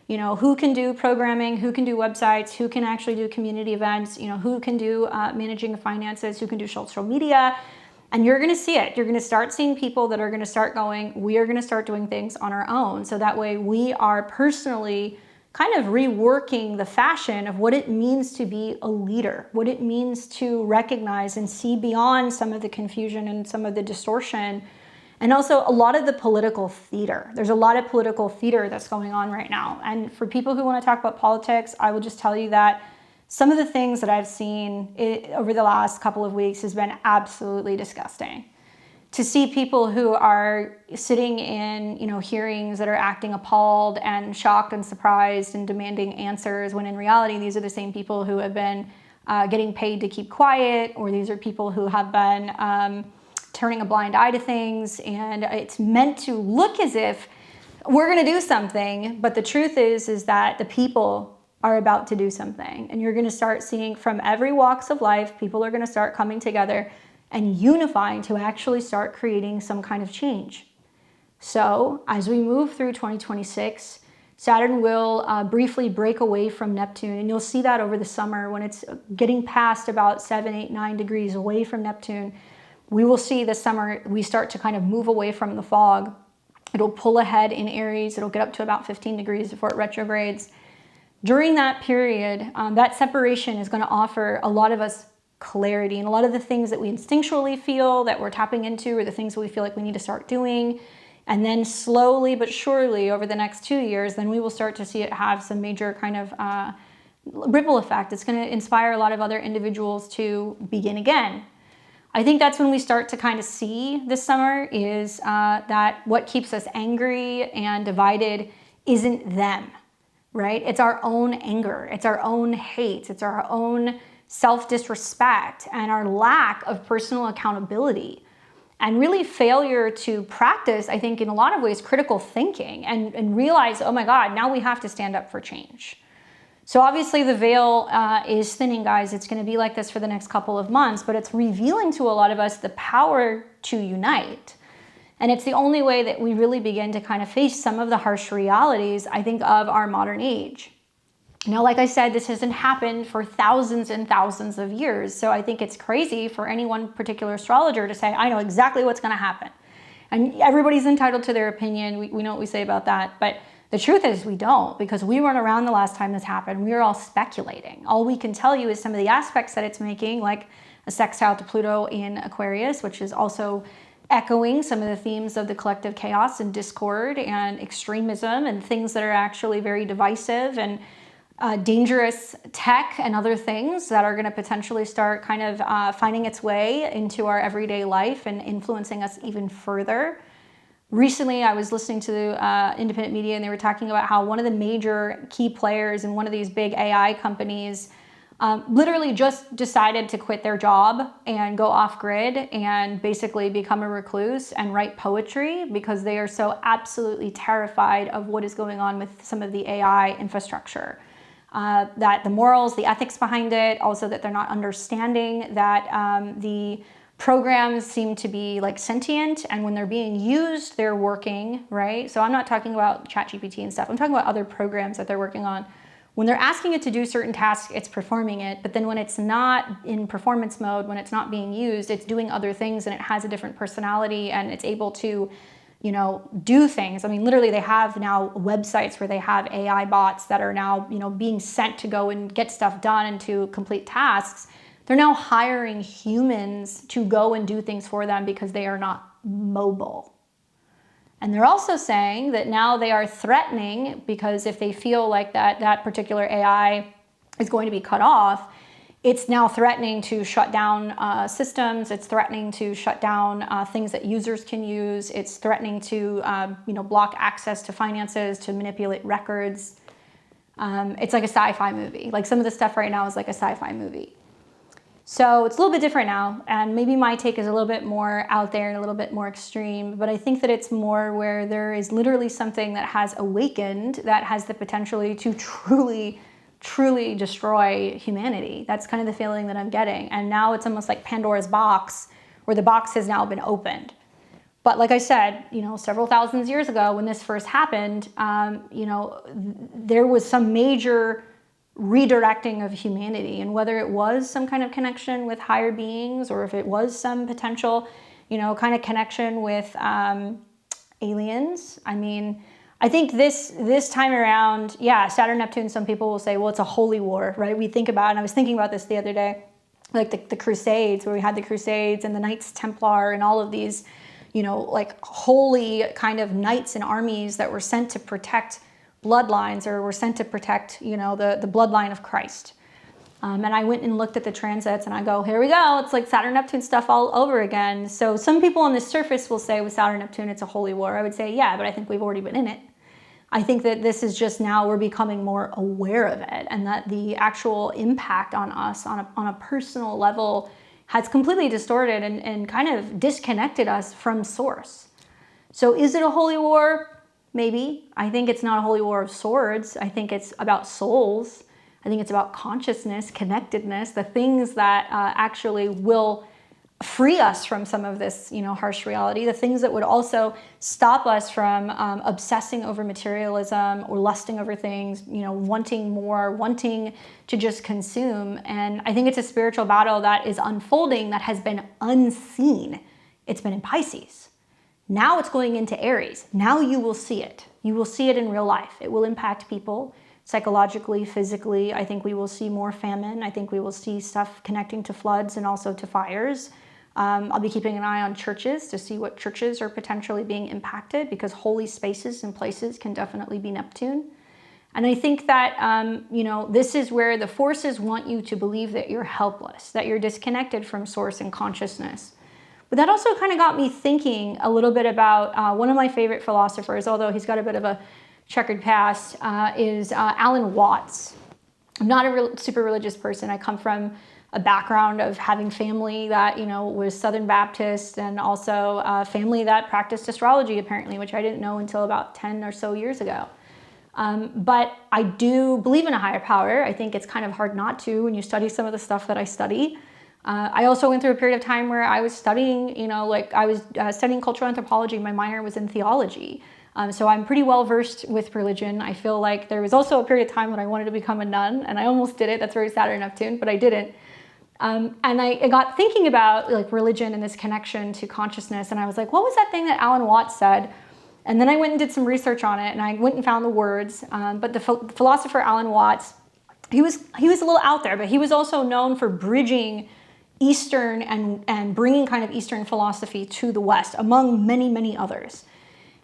You know, who can do programming, who can do websites, who can actually do community events, you know, who can do managing the finances, who can do social media. And you're going to see it. You're going to start seeing people that are going to start going, we are going to start doing things on our own. So that way we are personally kind of reworking the fashion of what it means to be a leader, what it means to recognize and see beyond some of the confusion and some of the distortion. And also a lot of the political theater. There's a lot of political theater that's going on right now. And for people who want to talk about politics, I will just tell you that some of the things that I've seen over the last couple of weeks has been absolutely disgusting. To see people who are sitting in, you know, hearings that are acting appalled and shocked and surprised and demanding answers, when in reality, these are the same people who have been getting paid to keep quiet, or these are people who have been turning a blind eye to things, and it's meant to look as if we're going to do something, but the truth is that the people are about to do something, and you're going to start seeing from every walks of life, people are going to start coming together and unifying to actually start creating some kind of change. So as we move through 2026, Saturn will briefly break away from Neptune, and you'll see that over the summer when it's getting past about 7, 8, 9 degrees away from Neptune. We will see this summer, we start to kind of move away from the fog. It'll pull ahead in Aries. It'll get up to about 15 degrees before it retrogrades. During that period, that separation is going to offer a lot of us clarity, and a lot of the things that we instinctually feel that we're tapping into are the things that we feel like we need to start doing. And then slowly but surely over the next 2 years, then we will start to see it have some major kind of ripple effect. It's going to inspire a lot of other individuals to begin again. I think that's when we start to kind of see this summer is that what keeps us angry and divided isn't them, right? It's our own anger. It's our own hate. It's our own self-disrespect and our lack of personal accountability and really failure to practice, I think, in a lot of ways, critical thinking and realize, oh my God, now we have to stand up for change. So obviously the veil is thinning, guys. It's going to be like this for the next couple of months, but it's revealing to a lot of us the power to unite. And it's the only way that we really begin to kind of face some of the harsh realities, I think, of our modern age. Now, like I said, this hasn't happened for thousands and thousands of years. So I think it's crazy for any one particular astrologer to say, I know exactly what's going to happen. And everybody's entitled to their opinion. We know what we say about that. But the truth is we don't, because we weren't around the last time this happened. We were all speculating. All we can tell you is some of the aspects that it's making, like a sextile to Pluto in Aquarius, which is also echoing some of the themes of the collective chaos and discord and extremism and things that are actually very divisive and dangerous tech and other things that are going to potentially start kind of finding its way into our everyday life and influencing us even further. Recently, I was listening to independent media, and they were talking about how one of the major key players in one of these big AI companies literally just decided to quit their job and go off grid and basically become a recluse and write poetry because they are so absolutely terrified of what is going on with some of the AI infrastructure. That the morals, the ethics behind it, also that they're not understanding that the programs seem to be like sentient, and when they're being used, they're working, right? So I'm not talking about ChatGPT and stuff. I'm talking about other programs that they're working on. When they're asking it to do certain tasks, it's performing it, but then when it's not in performance mode, when it's not being used, it's doing other things and it has a different personality and it's able to, you know, do things. I mean, literally they have now websites where they have AI bots that are now, you know, being sent to go and get stuff done and to complete tasks. They're now hiring humans to go and do things for them because they are not mobile. And they're also saying that now they are threatening, because if they feel like that particular AI is going to be cut off, it's now threatening to shut down systems. It's threatening to shut down things that users can use. It's threatening to block access to finances, to manipulate records. It's like a sci-fi movie. Like some of the stuff right now is like a sci-fi movie. So it's a little bit different now, and maybe my take is a little bit more out there and a little bit more extreme, but I think that it's more where there is literally something that has awakened that has the potential to truly destroy humanity. That's kind of the feeling that I'm getting. And now it's almost like Pandora's box, where the box has now been opened. But like I said, several thousands years ago when this first happened, there was some major redirecting of humanity, and whether it was some kind of connection with higher beings or if it was some potential, kind of connection with aliens. I mean, I think this time around, yeah, Saturn Neptune, some people will say, well, it's a holy war, right? We think about, and I was thinking about this the other day, like the Crusades, where we had the Crusades and the Knights Templar and all of these, like holy kind of knights and armies that were sent to protect bloodlines, or were sent to protect, the bloodline of Christ. And I went and looked at the transits and I go, here we go. It's like Saturn Neptune stuff all over again. So some people on the surface will say with Saturn Neptune, it's a holy war. I would say, yeah, but I think we've already been in it. I think that this is just now we're becoming more aware of it, and that the actual impact on us on a personal level has completely distorted and kind of disconnected us from source. So is it a holy war? Maybe. I think it's not a holy war of swords. I think it's about souls. I think it's about consciousness, connectedness, the things that actually will free us from some of this, harsh reality, the things that would also stop us from obsessing over materialism or lusting over things, wanting more, wanting to just consume. And I think it's a spiritual battle that is unfolding that has been unseen. It's been in Pisces. Now it's going into Aries. Now you will see it. You will see it in real life. It will impact people psychologically, physically. I think we will see more famine. I think we will see stuff connecting to floods and also to fires. I'll be keeping an eye on churches to see what churches are potentially being impacted, because holy spaces and places can definitely be Neptune. And I think that, this is where the forces want you to believe that you're helpless, that you're disconnected from source and consciousness. But that also kind of got me thinking a little bit about one of my favorite philosophers, although he's got a bit of a checkered past, is Alan Watts. I'm not a super religious person. I come from a background of having family that, was Southern Baptist, and also a family that practiced astrology, apparently, which I didn't know until about 10 or so years ago. But I do believe in a higher power. I think it's kind of hard not to when you study some of the stuff that I study. I also went through a period of time where I was studying, studying cultural anthropology. My minor was in theology. So I'm pretty well versed with religion. I feel like there was also a period of time when I wanted to become a nun, and I almost did it. That's very Saturn Neptune, but I didn't. And I got thinking about like religion and this connection to consciousness, and I was like, what was that thing that Alan Watts said? And then I went and did some research on it, and I went and found the words. But the philosopher Alan Watts, he was a little out there, but he was also known for bridging Eastern and bringing kind of Eastern philosophy to the West, among many, many others.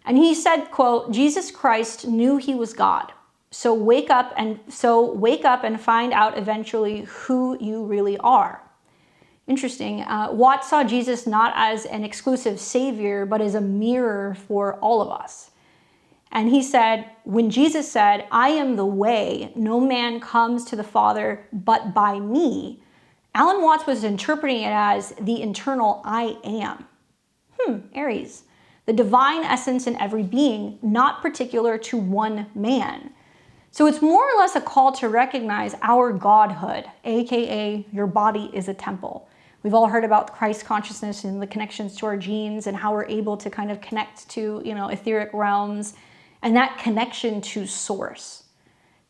And he said, quote, Jesus Christ knew he was God. So wake up and find out eventually who you really are. Interesting. Watts saw Jesus not as an exclusive savior, but as a mirror for all of us. And he said, when Jesus said, I am the way, no man comes to the Father but by me, Alan Watts was interpreting it as the internal I am. Aries. The divine essence in every being, not particular to one man. So it's more or less a call to recognize our godhood, aka your body is a temple. We've all heard about Christ consciousness and the connections to our genes and how we're able to kind of connect to, etheric realms and that connection to source.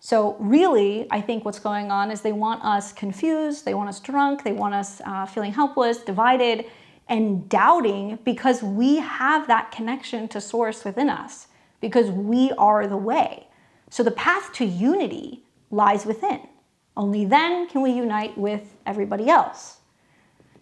So really, I think what's going on is they want us confused, they want us drunk, they want us feeling helpless, divided, and doubting, because we have that connection to source within us, because we are the way. So the path to unity lies within. Only then can we unite with everybody else.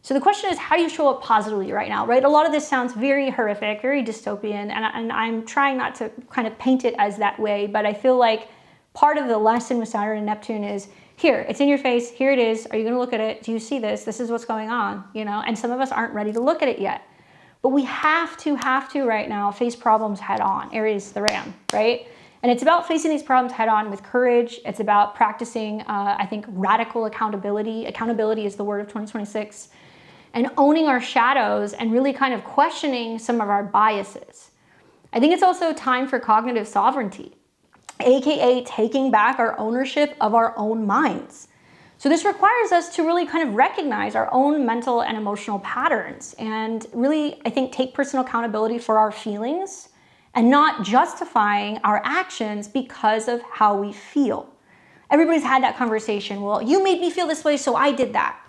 So the question is, how do you show up positively right now, right? A lot of this sounds very horrific, very dystopian, and I'm trying not to kind of paint it as that way, but I feel like part of the lesson with Saturn and Neptune is, here, it's in your face, here it is, are you gonna look at it? Do you see this? This is what's going on, And some of us aren't ready to look at it yet. But we have to right now face problems head on. Aries, the ram, right? And it's about facing these problems head on with courage. It's about practicing, I think, radical accountability. Accountability is the word of 2026. And owning our shadows and really kind of questioning some of our biases. I think it's also time for cognitive sovereignty, aka taking back our ownership of our own minds. So this requires us to really kind of recognize our own mental and emotional patterns and really, I think, take personal accountability for our feelings and not justifying our actions because of how we feel. Everybody's had that conversation. Well, you made me feel this way, so I did that.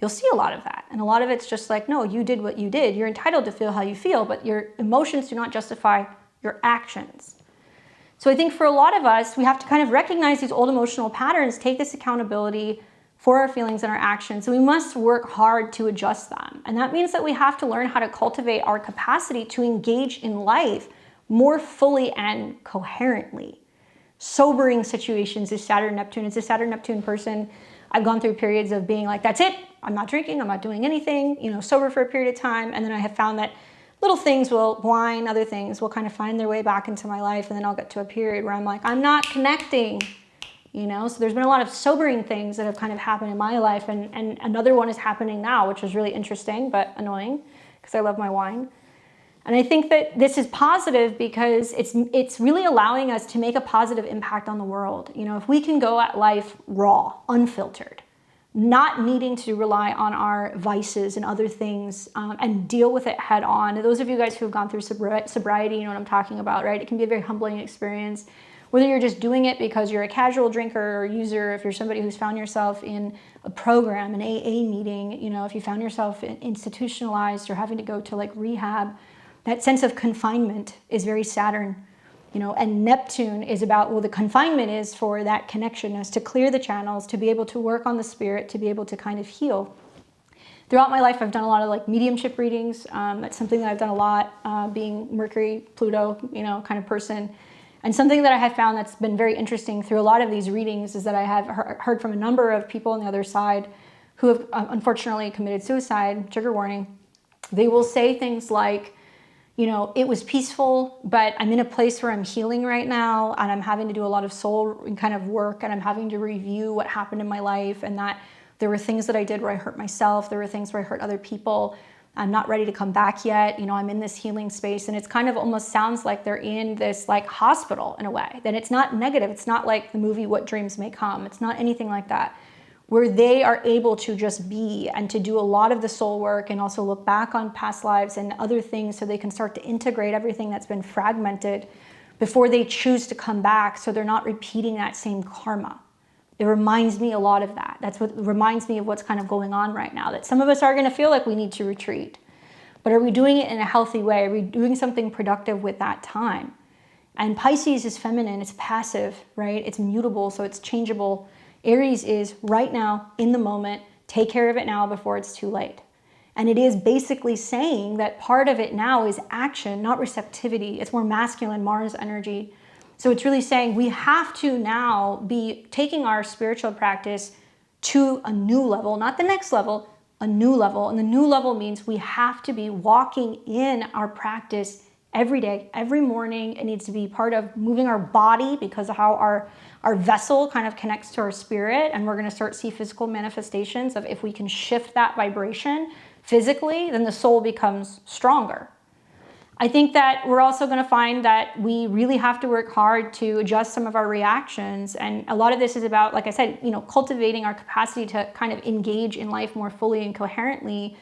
You'll see a lot of that. And a lot of it's just like, no, you did what you did. You're entitled to feel how you feel, but your emotions do not justify your actions. So I think for a lot of us, we have to kind of recognize these old emotional patterns, take this accountability for our feelings and our actions. So we must work hard to adjust them. And that means that we have to learn how to cultivate our capacity to engage in life more fully and coherently. Sobering situations is Saturn Neptune. As a Saturn Neptune person, I've gone through periods of being like, that's it. I'm not drinking. I'm not doing anything, sober for a period of time. And then I have found that little things will, wine, other things will kind of find their way back into my life. And then I'll get to a period where I'm like, I'm not connecting, So there's been a lot of sobering things that have kind of happened in my life. And another one is happening now, which is really interesting, but annoying because I love my wine. And I think that this is positive because it's really allowing us to make a positive impact on the world. If we can go at life raw, unfiltered, not needing to rely on our vices and other things and deal with it head on. And those of you guys who have gone through sobriety, you know what I'm talking about, right? It can be a very humbling experience. Whether you're just doing it because you're a casual drinker or user, if you're somebody who's found yourself in a program, an AA meeting, if you found yourself institutionalized or having to go to like rehab, that sense of confinement is very Saturn, and Neptune is about, well, the confinement is for that connectionness, to clear the channels, to be able to work on the spirit, to be able to kind of heal. Throughout my life, I've done a lot of like mediumship readings. That's something that I've done a lot, being Mercury, Pluto, kind of person. And something that I have found that's been very interesting through a lot of these readings is that I have heard from a number of people on the other side who have unfortunately committed suicide, trigger warning. They will say things like, it was peaceful, but I'm in a place where I'm healing right now and I'm having to do a lot of soul kind of work and I'm having to review what happened in my life and that there were things that I did where I hurt myself. There were things where I hurt other people. I'm not ready to come back yet. I'm in this healing space and it's kind of almost sounds like they're in this like hospital in a way. That it's not negative. It's not like the movie What Dreams May Come. It's not anything like that. Where they are able to just be and to do a lot of the soul work and also look back on past lives and other things so they can start to integrate everything that's been fragmented before they choose to come back so they're not repeating that same karma. It reminds me a lot of that. That's what reminds me of what's kind of going on right now, that some of us are going to feel like we need to retreat. But are we doing it in a healthy way? Are we doing something productive with that time? And Pisces is feminine, it's passive, right? It's mutable, so it's changeable. Aries is right now, in the moment, take care of it now before it's too late. And it is basically saying that part of it now is action, not receptivity. It's more masculine, Mars energy. So it's really saying we have to now be taking our spiritual practice to a new level, not the next level, a new level. And the new level means we have to be walking in our practice every day, every morning. It needs to be part of moving our body because of how our vessel kind of connects to our spirit. And we're going to start to see physical manifestations of if we can shift that vibration physically, then the soul becomes stronger. I think that we're also going to find that we really have to work hard to adjust some of our reactions. And a lot of this is about, like I said, cultivating our capacity to kind of engage in life more fully and coherently,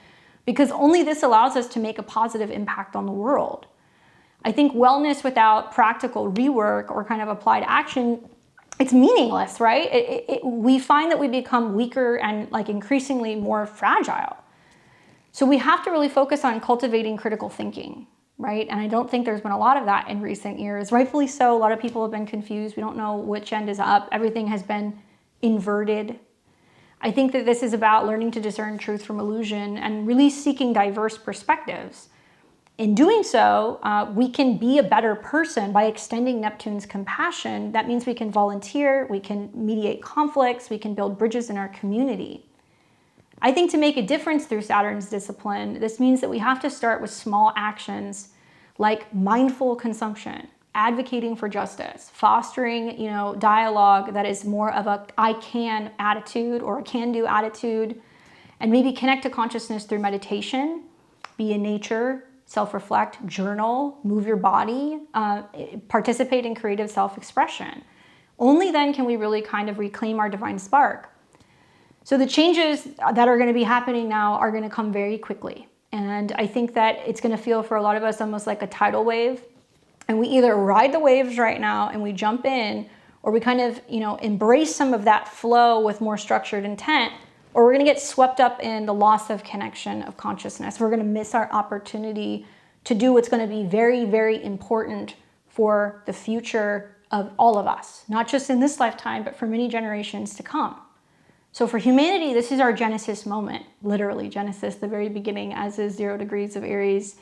because only this allows us to make a positive impact on the world. I think wellness without practical rework or kind of applied action, it's meaningless, right? We find that we become weaker and like increasingly more fragile. So we have to really focus on cultivating critical thinking, right? And I don't think there's been a lot of that in recent years. Rightfully so, a lot of people have been confused. We don't know which end is up. Everything has been inverted. I think that this is about learning to discern truth from illusion and really seeking diverse perspectives. In doing so, we can be a better person by extending Neptune's compassion. That means we can volunteer, we can mediate conflicts, we can build bridges in our community. I think to make a difference through Saturn's discipline, this means that we have to start with small actions like mindful consumption, advocating for justice, fostering, dialogue that is more of a I can attitude or a can do attitude, and maybe connect to consciousness through meditation, be in nature, self-reflect, journal, move your body, participate in creative self-expression. Only then can we really kind of reclaim our divine spark. So the changes that are going to be happening now are going to come very quickly. And I think that it's going to feel for a lot of us almost like a tidal wave. And we either ride the waves right now and we jump in, or we kind of, embrace some of that flow with more structured intent, or we're going to get swept up in the loss of connection of consciousness. We're going to miss our opportunity to do what's going to be very, very important for the future of all of us, not just in this lifetime, but for many generations to come. So for humanity, this is our Genesis moment, literally Genesis, the very beginning, as is 0 degrees of Aries.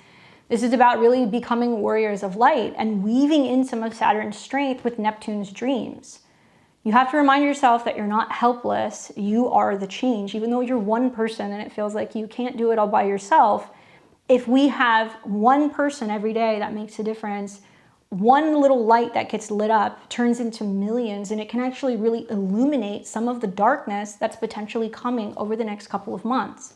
This is about really becoming warriors of light and weaving in some of Saturn's strength with Neptune's dreams. You have to remind yourself that you're not helpless. You are the change. Even though you're one person and it feels like you can't do it all by yourself, if we have one person every day that makes a difference, one little light that gets lit up turns into millions, and it can actually really illuminate some of the darkness that's potentially coming over the next couple of months.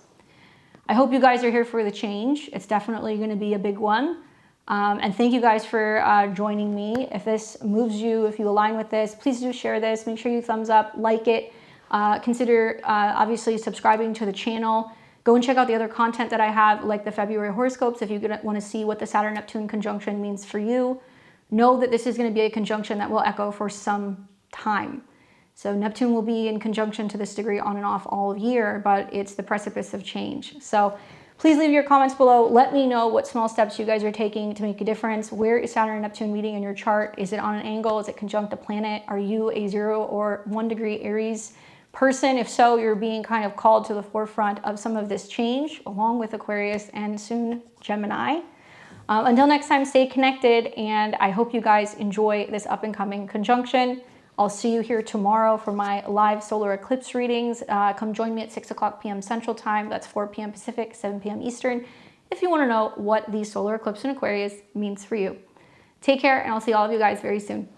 I hope you guys are here for the change. It's definitely going to be a big one. And thank you guys for joining me. If this moves you, if you align with this, please do share this. Make sure you thumbs up, like it. Consider obviously subscribing to the channel. Go and check out the other content that I have, like the February horoscopes, if you want to see what the Saturn-Neptune conjunction means for you. Know that this is going to be a conjunction that will echo for some time. So Neptune will be in conjunction to this degree on and off all year, but it's the precipice of change. So please leave your comments below. Let me know what small steps you guys are taking to make a difference. Where is Saturn and Neptune meeting in your chart? Is it on an angle? Is it conjunct a planet? Are you a 0 or 1 degree Aries person? If so, you're being kind of called to the forefront of some of this change, along with Aquarius and soon Gemini. Until next time, stay connected, and I hope you guys enjoy this up and coming conjunction. I'll see you here tomorrow for my live solar eclipse readings. Come join me at 6 o'clock p.m. Central Time. That's 4 p.m. Pacific, 7 p.m. Eastern, if you want to know what the solar eclipse in Aquarius means for you. Take care, and I'll see all of you guys very soon.